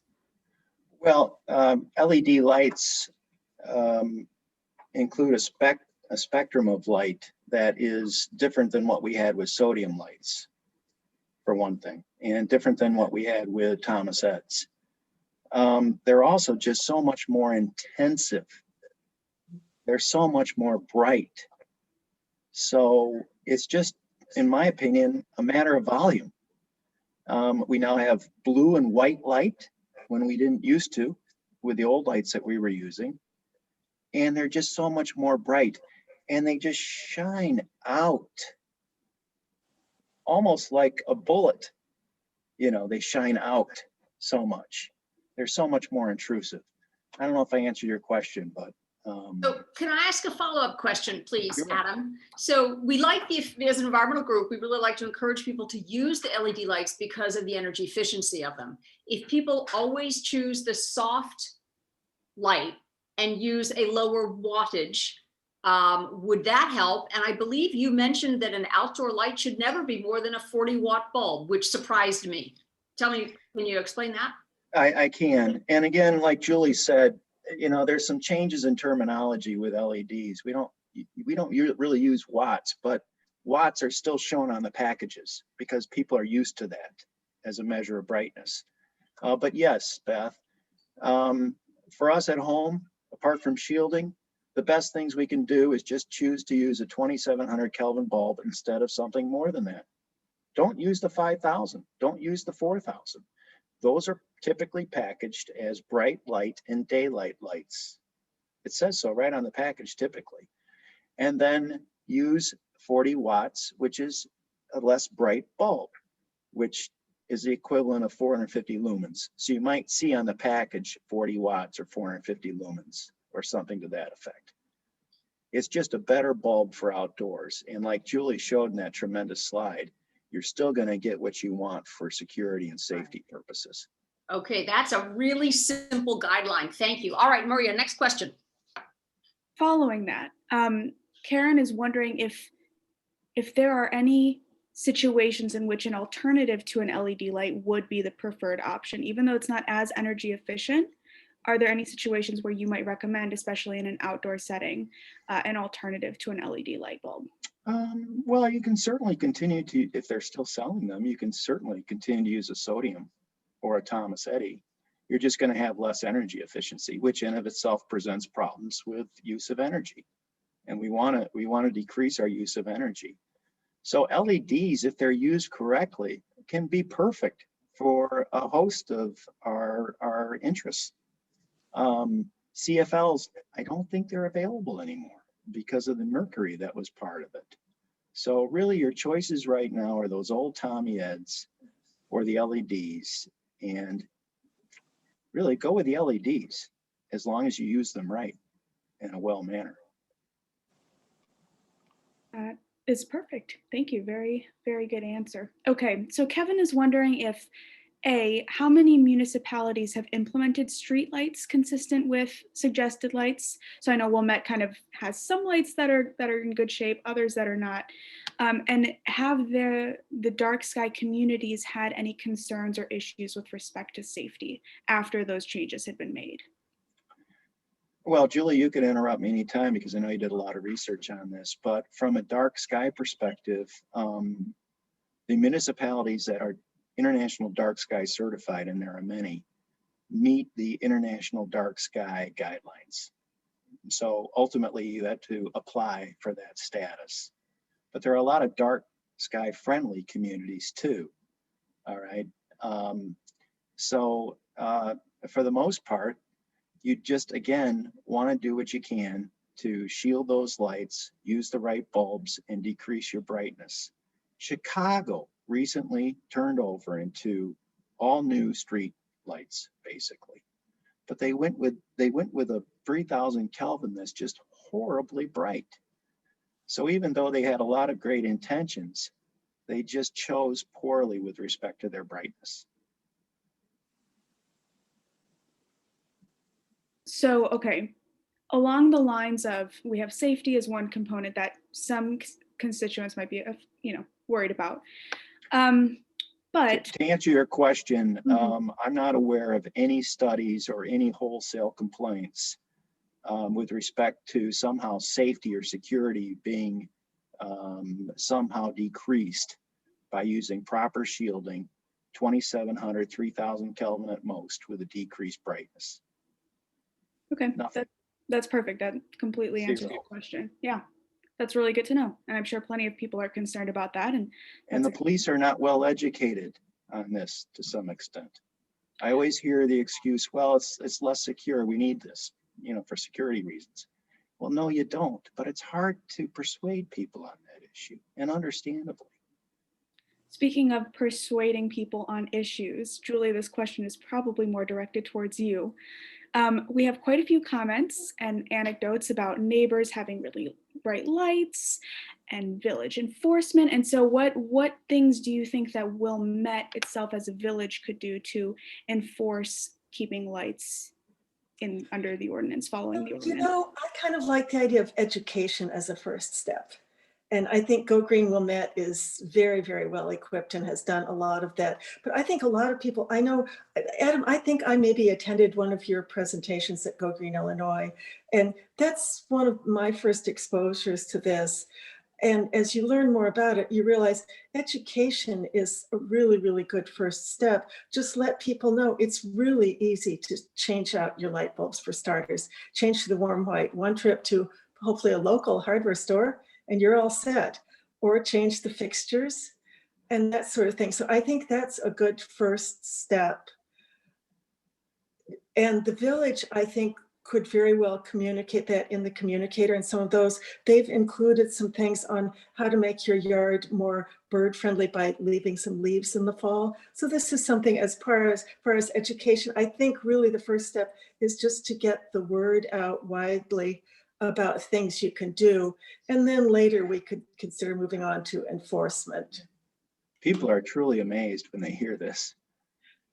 Well, LED lights include a spectrum of light that is different than what we had with sodium lights, for one thing, and different than what we had with Thomas Ed's. They're also just so much more intensive. They're so much more bright. So it's just, in my opinion, a matter of volume. We now have blue and white light when we didn't used to with the old lights that we were using. And they're just so much more bright. And they just shine out almost like a bullet. You know, they shine out so much. They're so much more intrusive. I don't know if I answered your question, but. So can I ask a follow-up question, please, Sure. Adam? So we like as an environmental group, we really like to encourage people to use the LED lights because of the energy efficiency of them. If people always choose the soft light and use a lower wattage, would that help? And I believe you mentioned that an outdoor light should never be more than a 40-watt bulb, which surprised me. Tell me, can you explain that? I can. And again, like Julie said, you know, there's some changes in terminology with LEDs. We don't really use watts, but watts are still shown on the packages because people are used to that as a measure of brightness. But yes, Beth, for us at home, apart from shielding, the best things we can do is just choose to use a 2,700 Kelvin bulb instead of something more than that. Don't use the 5,000. Don't use the 4,000. Those are typically packaged as bright light and daylight lights. It says so right on the package, typically. And then use 40 watts, which is a less bright bulb, which is the equivalent of 450 lumens. So you might see on the package 40 watts or 450 lumens or something to that effect. It's just a better bulb for outdoors. And like Julie showed in that tremendous slide, you're still going to get what you want for security and safety purposes. Okay, that's a really simple guideline. Thank you. All right, Maria, next question. Following that, Karen is wondering if there are any situations in which an alternative to an LED light would be the preferred option, even though it's not as energy efficient. Are there any situations where you might recommend, especially in an outdoor setting, an alternative to an LED light bulb? Well, you can certainly continue to, if they're still selling them, you can certainly continue to use a sodium or a Thomas Eddy. You're just going to have less energy efficiency, which in of itself presents problems with use of energy. And we want to decrease our use of energy. So LEDs, if they're used correctly, can be perfect for a host of our interests. CFLs, I don't think they're available anymore because of the mercury that was part of it. So really your choices right now are those old Tommy Eds or the LEDs, and really go with the LEDs as long as you use them right in a well manner. Is perfect. Thank you. Very, very good answer. Okay, so Kevin is wondering if how many municipalities have implemented street lights consistent with suggested lights? So I know Wilmette kind of has some lights that are in good shape, others that are not. And have the dark sky communities had any concerns or issues with respect to safety after those changes had been made? Well, Julie, you could interrupt me anytime because I know you did a lot of research on this, but from a dark sky perspective, the municipalities that are International Dark Sky certified, and there are many, meet the International Dark Sky guidelines. So ultimately you have to apply for that status. But there are a lot of dark sky friendly communities too. All right. For the most part, you just, again, want to do what you can to shield those lights, use the right bulbs, and decrease your brightness. Chicago recently turned over into all new street lights, basically. But they went with a 3000 Kelvin that's just horribly bright. So even though they had a lot of great intentions, they just chose poorly with respect to their brightness. So, okay, along the lines of, we have safety as one component that some constituents might be, worried about. But to answer your question, I'm not aware of any studies or any wholesale complaints with respect to somehow safety or security being somehow decreased by using proper shielding, 2700, 3000 Kelvin at most, with a decreased brightness. okay, that's perfect. That completely answers your question. Yeah, that's really good to know. And I'm sure plenty of people are concerned about that. And the police are not well educated on this to some extent. I always hear the excuse, well, it's less secure. We need this, for security reasons. Well, no, you don't, but it's hard to persuade people on that issue, and understandably. Speaking of persuading people on issues, Julie, this question is probably more directed towards you. We have quite a few comments and anecdotes about neighbors having really bright lights and village enforcement. And so what things do you think that Wilmette itself as a village could do to enforce keeping lights under the ordinance, following the ordinance? I kind of like the idea of education as a first step. And I think Go Green Wilmette is very, very well equipped and has done a lot of that. But I think a lot of people, I know, Adam, I think I maybe attended one of your presentations at Go Green, Illinois. And that's one of my first exposures to this. And as you learn more about it, you realize education is a really, really good first step. Just let people know it's really easy to change out your light bulbs for starters. Change to the warm white, one trip to hopefully a local hardware store, and you're all set. Or change the fixtures and that sort of thing. So I think that's a good first step. And the village, I think, could very well communicate that in the communicator, and some of those, they've included some things on how to make your yard more bird friendly by leaving some leaves in the fall. So this is something as far as education, I think really the first step is just to get the word out widely about things you can do. And then later we could consider moving on to enforcement. People are truly amazed when they hear this.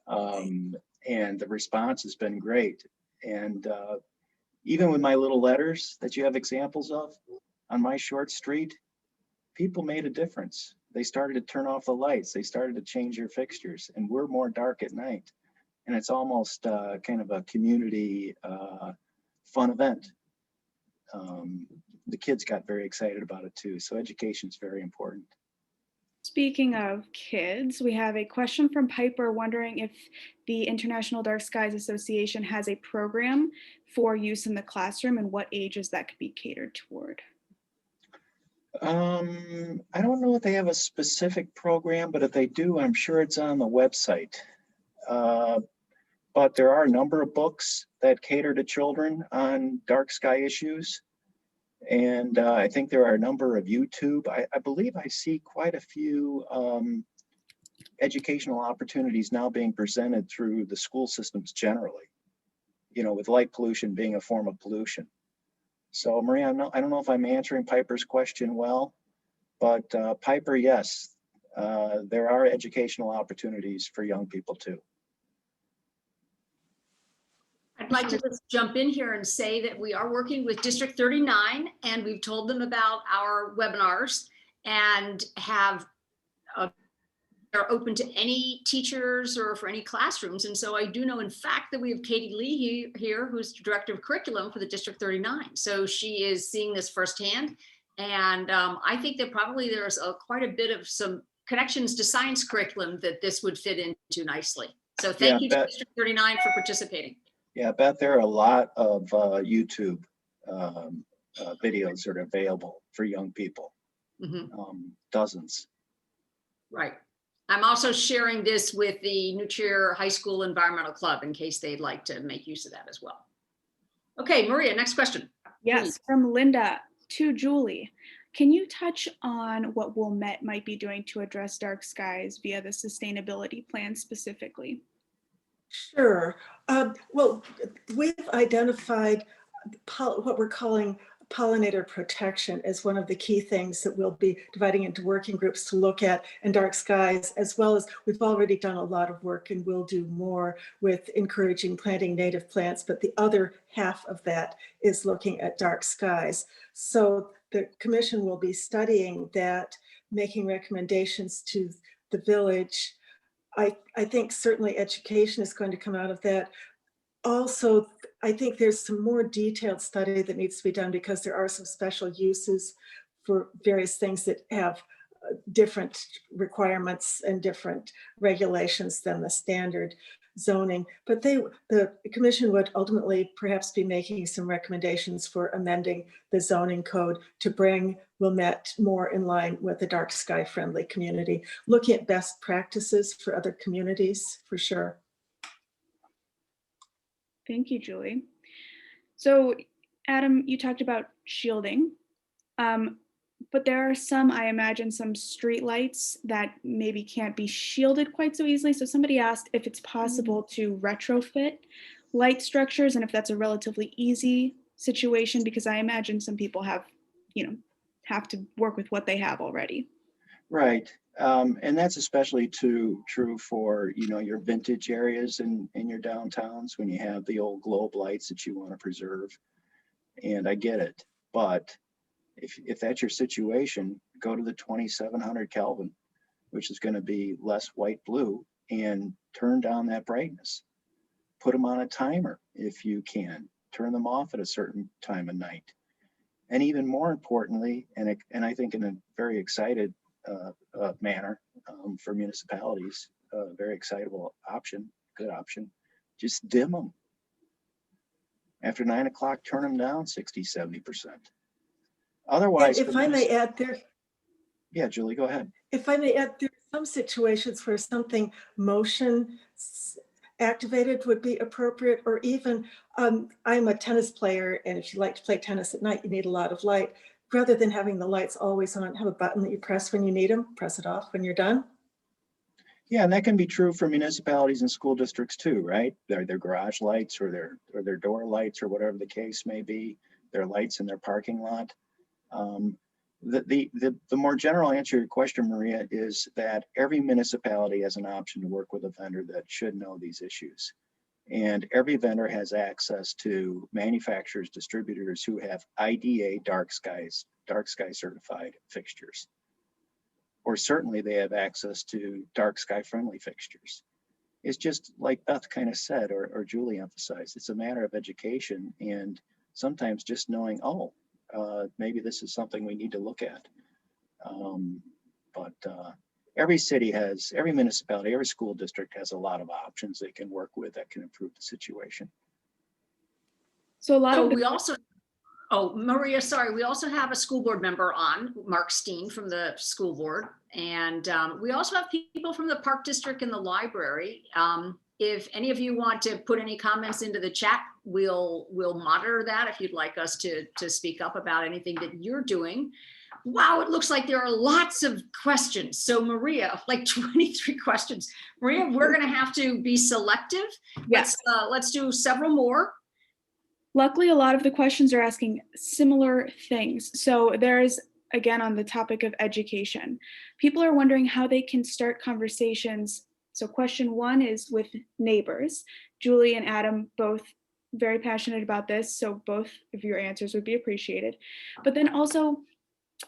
And the response has been great. And even with my little letters that you have examples of on my short street, people made a difference. They started to turn off the lights. They started to change their fixtures, and we're more dark at night. And it's almost kind of a community fun event. The kids got very excited about it too. So education is very important. Speaking of kids, we have a question from Piper wondering if the International Dark Skies Association has a program for use in the classroom and what ages that could be catered toward. I don't know if they have a specific program, but if they do, I'm sure it's on the website. But there are a number of books that cater to children on dark sky issues. And I think there are a number of YouTube. I believe I see quite a few educational opportunities now being presented through the school systems generally, you know, with light pollution being a form of pollution. So Maria, I don't know if I'm answering Piper's question well, but Piper, yes, there are educational opportunities for young people too. I'd like to just jump in here and say that we are working with District 39, and we've told them about our webinars and have are open to any teachers or for any classrooms. And so I do know, in fact, that we have Katie Lee here, who's Director of Curriculum for the District 39. So she is seeing this firsthand. And I think that probably there's quite a bit of some connections to science curriculum that this would fit into nicely. So thank you to District 39 for participating. Yeah, Beth, there are a lot of YouTube videos that are available for young people, dozens. Right. I'm also sharing this with the New Trier High School Environmental Club in case they'd like to make use of that as well. Okay, Maria, next question. Yes, Please. from Linda to Julie. Can you touch on what Wilmette might be doing to address dark skies via the sustainability plan specifically? Sure. Well, we've identified what we're calling pollinator protection as one of the key things that we'll be dividing into working groups to look at, and dark skies, as well as we've already done a lot of work and we'll do more with encouraging planting native plants, but the other half of that is looking at dark skies. So the commission will be studying that, making recommendations to the village. I think certainly education is going to come out of that. Also, I think there's some more detailed study that needs to be done because there are some special uses for various things that have different requirements and different regulations than the standard zoning. But the commission would ultimately perhaps be making some recommendations for amending the zoning code to bring Wilmette more in line with the dark sky friendly community, looking at best practices for other communities for sure. Thank you, Julie. So Adam, you talked about shielding, but there are some, I imagine, some street lights that maybe can't be shielded quite so easily. So somebody asked if it's possible to retrofit light structures and if that's a relatively easy situation, because I imagine some people have to work with what they have already. Right. And that's especially true for, your vintage areas in your downtowns when you have the old globe lights that you want to preserve. And I get it. But if that's your situation, go to the 2700 Kelvin, which is going to be less white blue, and turn down that brightness. Put them on a timer if you can. Turn them off at a certain time of night. And even more importantly, and I think in a very excited manner for municipalities, very excitable option, good option, just dim them. After 9 o'clock, turn them down 60-70%. Otherwise, if I may add there, yeah, Julie, go ahead. If I may add, there are some situations where something motion activated would be appropriate, or even I'm a tennis player, and if you like to play tennis at night, you need a lot of light. Rather than having the lights always on, have a button that you press when you need them, press it off when you're done. Yeah, and that can be true for municipalities and school districts too, right? Their garage lights or their door lights or whatever the case may be, their lights in their parking lot. The more general answer to your question, Maria, is that every municipality has an option to work with a vendor that should know these issues. And every vendor has access to manufacturers, distributors who have IDA dark sky certified fixtures. Or certainly they have access to dark sky friendly fixtures. It's just like Beth kind of said, or Julie emphasized, it's a matter of education and sometimes just knowing, oh, maybe this is something we need to look at. Every city has, every municipality, every school district has a lot of options they can work with that can improve the situation. So a lot So of the we also, oh, Maria, sorry, we also have a school board member on, Mark Steen from the school board. And we also have people from the Park District and the library. If any of you want to put any comments into the chat, we'll monitor that if you'd like us to speak up about anything that you're doing. Wow, it looks like there are lots of questions. So Maria, like 23 questions. Maria, we're gonna have to be selective. Yes. Let's do several more. Luckily, a lot of the questions are asking similar things. So there's, again, on the topic of education, people are wondering how they can start conversations. So question one is with neighbors. Julie and Adam both very passionate about this, so both of your answers would be appreciated. But then also,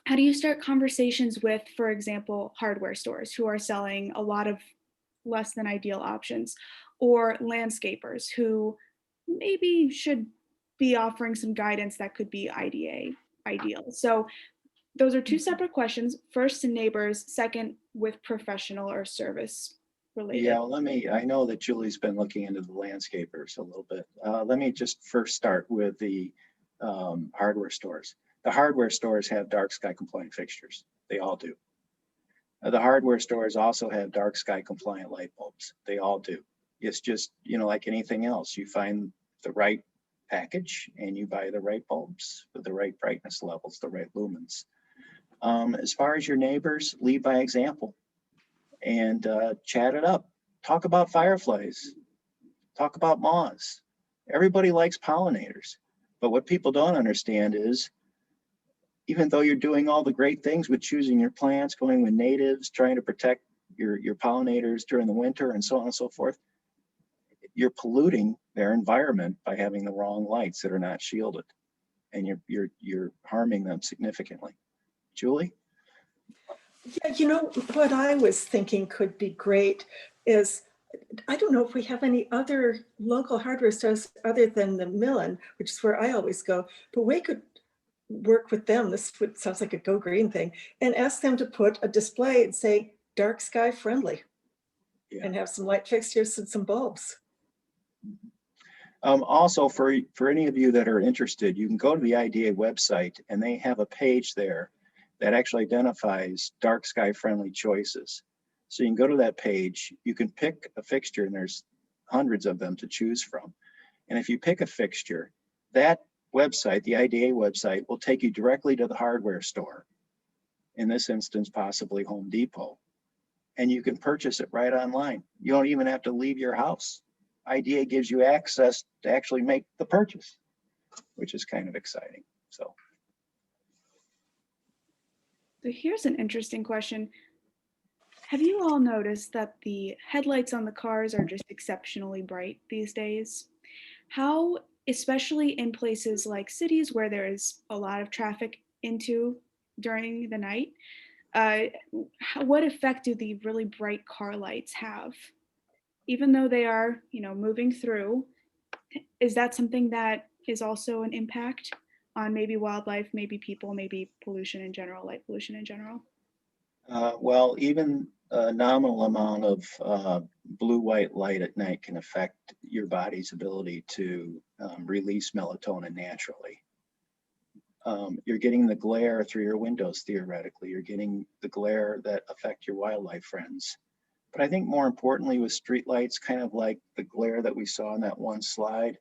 how do you start conversations with, for example, hardware stores who are selling a lot of less than ideal options, or landscapers who maybe should be offering some guidance that could be IDA ideal? So those are two separate questions. First to neighbors, second with professional or service related. Yeah, I know that Julie's been looking into the landscapers a little bit. Let me just first start with the hardware stores. The hardware stores have dark sky compliant fixtures. They all do. The hardware stores also have dark sky compliant light bulbs. They all do. It's just, like anything else, you find the right package and you buy the right bulbs with the right brightness levels, the right lumens. As far as your neighbors, lead by example and chat it up. Talk about fireflies. Talk about moths. Everybody likes pollinators. But what people don't understand is, even though you're doing all the great things with choosing your plants, going with natives, trying to protect your pollinators during the winter and so on and so forth, you're polluting their environment by having the wrong lights that are not shielded, and you're harming them significantly. Julie? Yeah, what I was thinking could be great is, I don't know if we have any other local hardware stores other than the Millen, which is where I always go, but we could work with them. Sounds like a Go Green thing, and ask them to put a display and say dark sky friendly, and have some light fixtures and some bulbs. Also, for any of you that are interested, you can go to the IDA website and they have a page there that actually identifies dark sky friendly choices. So you can go to that page, you can pick a fixture, and there's hundreds of them to choose from. And if you pick a fixture, that website, the IDA website, will take you directly to the hardware store. In this instance, possibly Home Depot. And you can purchase it right online. You don't even have to leave your house. IDA gives you access to actually make the purchase, which is kind of exciting. So here's an interesting question. Have you all noticed that the headlights on the cars are just exceptionally bright these days? How, especially in places like cities where there is a lot of traffic into during the night, what effect do the really bright car lights have? Even though they are, moving through, is that something that is also an impact on maybe wildlife, maybe people, maybe pollution in general, light pollution in general? Well, even a nominal amount of blue-white light at night can affect your body's ability to release melatonin naturally. You're getting the glare through your windows, theoretically. You're getting the glare that affect your wildlife friends, But I think more importantly with streetlights, kind of like the glare that we saw in that one slide,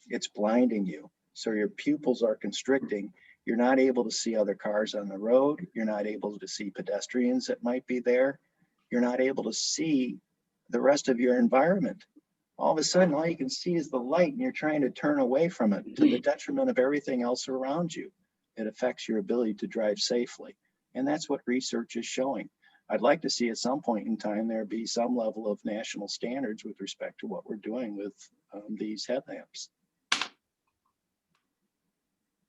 it's blinding you. So your pupils are constricting. You're not able to see other cars on the road. You're not able to see pedestrians that might be there. You're not able to see the rest of your environment. All of a sudden, all you can see is the light and you're trying to turn away from it to the detriment of everything else around you. It affects your ability to drive safely. And that's what research is showing. I'd like to see at some point in time there be some level of national standards with respect to what we're doing with these headlamps.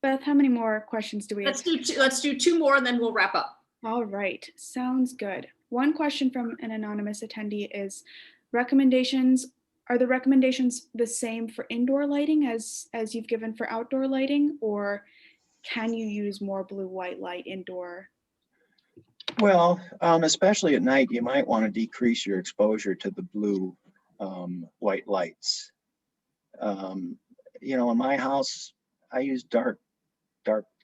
Beth, how many more questions do we have? Let's do two more and then we'll wrap up. All right, sounds good. One question from an anonymous attendee is, are the recommendations the same for indoor lighting as you've given for outdoor lighting, or can you use more blue-white light indoor? Well, especially at night, you might want to decrease your exposure to the blue white lights. You know, in my house, I use dark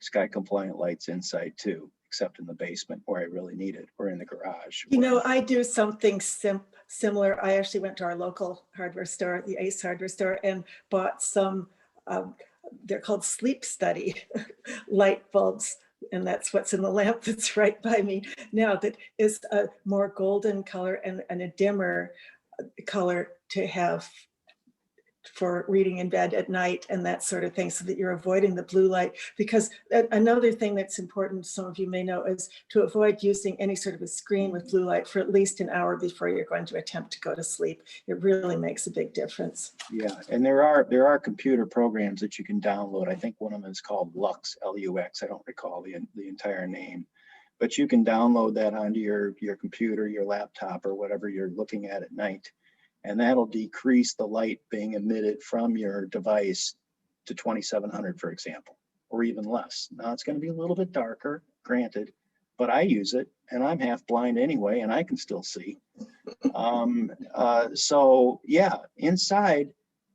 sky compliant lights inside too, except in the basement where I really need it, or in the garage. You know, I do something similar. I actually went to our local hardware store, the Ace hardware store, and bought some, they're called sleep study light bulbs. And that's what's in the lamp that's right by me now, that is a more golden color and a dimmer color to have for reading in bed at night and that sort of thing, so that you're avoiding the blue light. Because another thing that's important, some of you may know, is to avoid using any sort of a screen with blue light for at least an hour before you're going to attempt to go to sleep. It really makes a big difference. Yeah, and there are computer programs that you can download. I think one of them is called Lux, L-U-X. I don't recall the entire name, but you can download that onto your computer, your laptop, or whatever you're looking at night. And that'll decrease the light being emitted from your device to 2700, for example, or even less. Now it's going to be a little bit darker, granted, but I use it and I'm half blind anyway, and I can still see. So yeah, inside,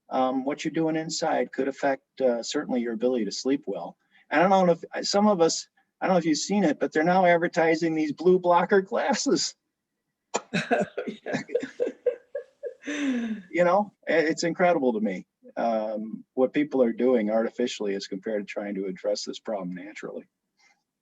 what you're doing inside could affect certainly your ability to sleep well. And I don't know if some of us, I don't know if you've seen it, but they're now advertising these blue blocker glasses. Yeah. You know, it's incredible to me what people are doing artificially as compared to trying to address this problem naturally.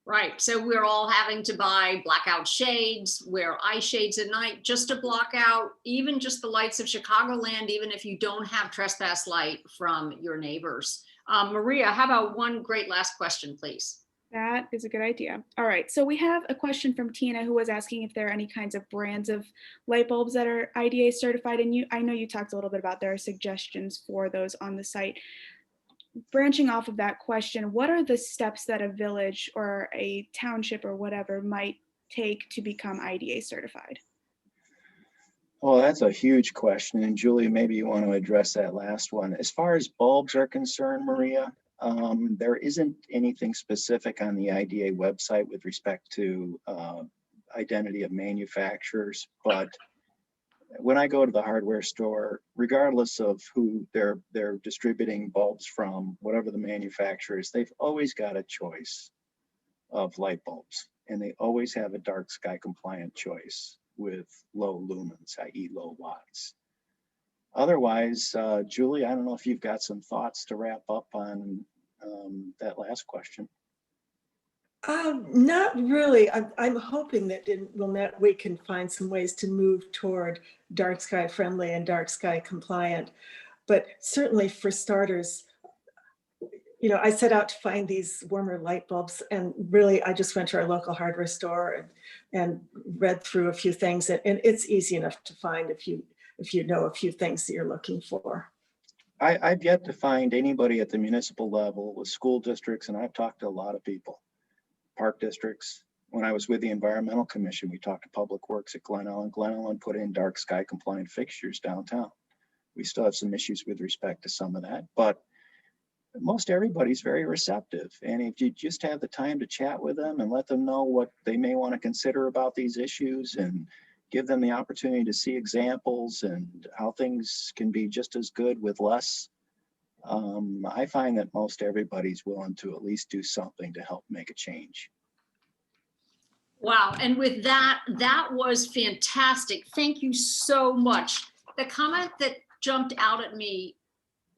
Right. So we're all having to buy blackout shades, wear eye shades at night just to block out even just the lights of Chicagoland, even if you don't have trespass light from your neighbors. Maria, how about one great last question, please? That is a good idea. All right, so we have a question from Tina, who was asking if there are any kinds of brands of light bulbs that are IDA certified. And I know you talked a little bit about there are suggestions for those on the site. Branching off of that question, what are the steps that a village or a township or whatever might take to become IDA certified? Well, that's a huge question. And Julie, maybe you want to address that last one. As far as bulbs are concerned, Maria, there isn't anything specific on the IDA website with respect to identity of manufacturers, but when I go to the hardware store, regardless of who they're distributing bulbs from, whatever the manufacturer is, they've always got a choice of light bulbs, and they always have a dark sky compliant choice with low lumens, i.e. low watts. Otherwise, Julie, I don't know if you've got some thoughts to wrap up on that last question. Not really. I'm hoping that in Wilmette we can find some ways to move toward dark sky friendly and dark sky compliant. But certainly for starters, you know, I set out to find these warmer light bulbs, and really I just went to our local hardware store and read through a few things, and it's easy enough to find if you know a few things that you're looking for. I've yet to find anybody at the municipal level with school districts, and I've talked to a lot of people, park districts. When I was with the Environmental Commission, we talked to Public Works at Glen Ellen. Glen Ellen put in dark sky compliant fixtures downtown. We still have some issues with respect to some of that, but most everybody's very receptive. And if you just have the time to chat with them and let them know what they may want to consider about these issues, and give them the opportunity to see examples and how things can be just as good with less, I find that most everybody's willing to at least do something to help make a change. Wow, and with that, that was fantastic. Thank you so much. The comment that jumped out at me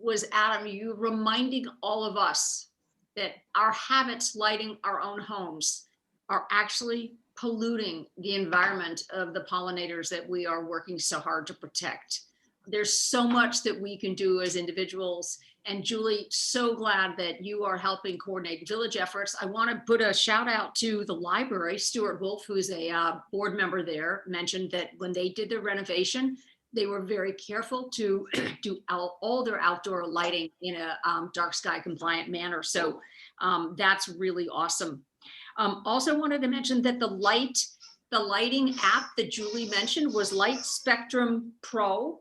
was, Adam, you reminding all of us that our habits lighting our own homes are actually polluting the environment of the pollinators that we are working so hard to protect. There's so much that we can do as individuals. And Julie, so glad that you are helping coordinate village efforts. I want to put a shout out to the library. Stuart Wolf, who's a board member there, mentioned that when they did the renovation, they were very careful to do all their outdoor lighting in a dark sky compliant manner. So that's really awesome. Also wanted to mention that the lighting app that Julie mentioned was Light Spectrum Pro.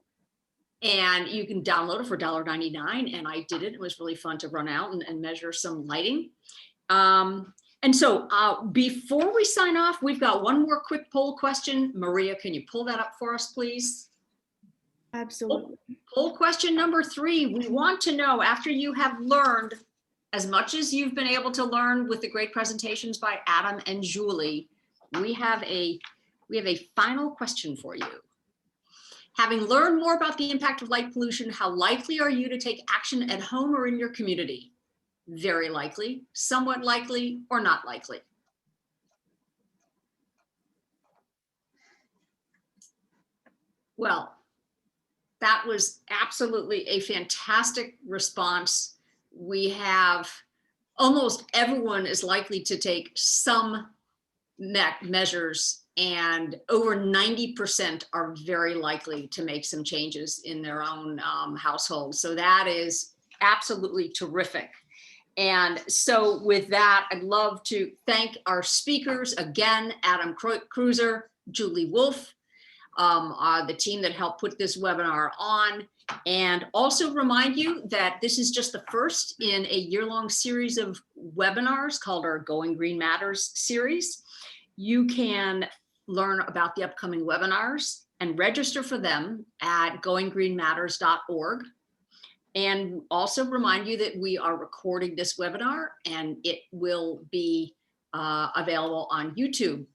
And you can download it for $1.99. And I did it. It was really fun to run out and measure some lighting. And so before we sign off, we've got one more quick poll question. Maria, can you pull that up for us, please? Absolutely. Poll question number 3. We want to know, after you have learned as much as you've been able to learn with the great presentations by Adam and Julie, we have a final question for you. Having learned more about the impact of light pollution, how likely are you to take action at home or in your community? Very likely, somewhat likely, or not likely? Well, that was absolutely a fantastic response. We have almost everyone is likely to take some measures, and over 90% are very likely to make some changes in their own household. So that is absolutely terrific. And so with that, I'd love to thank our speakers again, Adam Kreuzer, Julie Wolf, the team that helped put this webinar on, and also remind you that this is just the first in a year-long series of webinars called our Going Green Matters series. You can learn about the upcoming webinars and register for them at goinggreenmatters.org. And also remind you that we are recording this webinar and it will be available on YouTube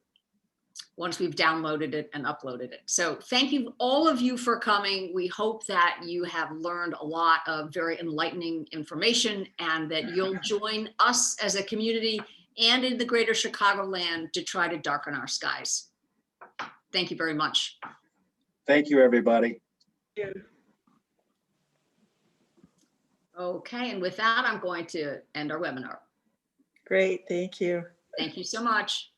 once we've downloaded it and uploaded it. So thank you, all of you, for coming. We hope that you have learned a lot of very enlightening information and that you'll join us as a community and in the greater Chicagoland to try to darken our skies. Thank you very much. Thank you, everybody. Thank you. Okay, and with that, I'm going to end our webinar. Great, thank you. Thank you so much.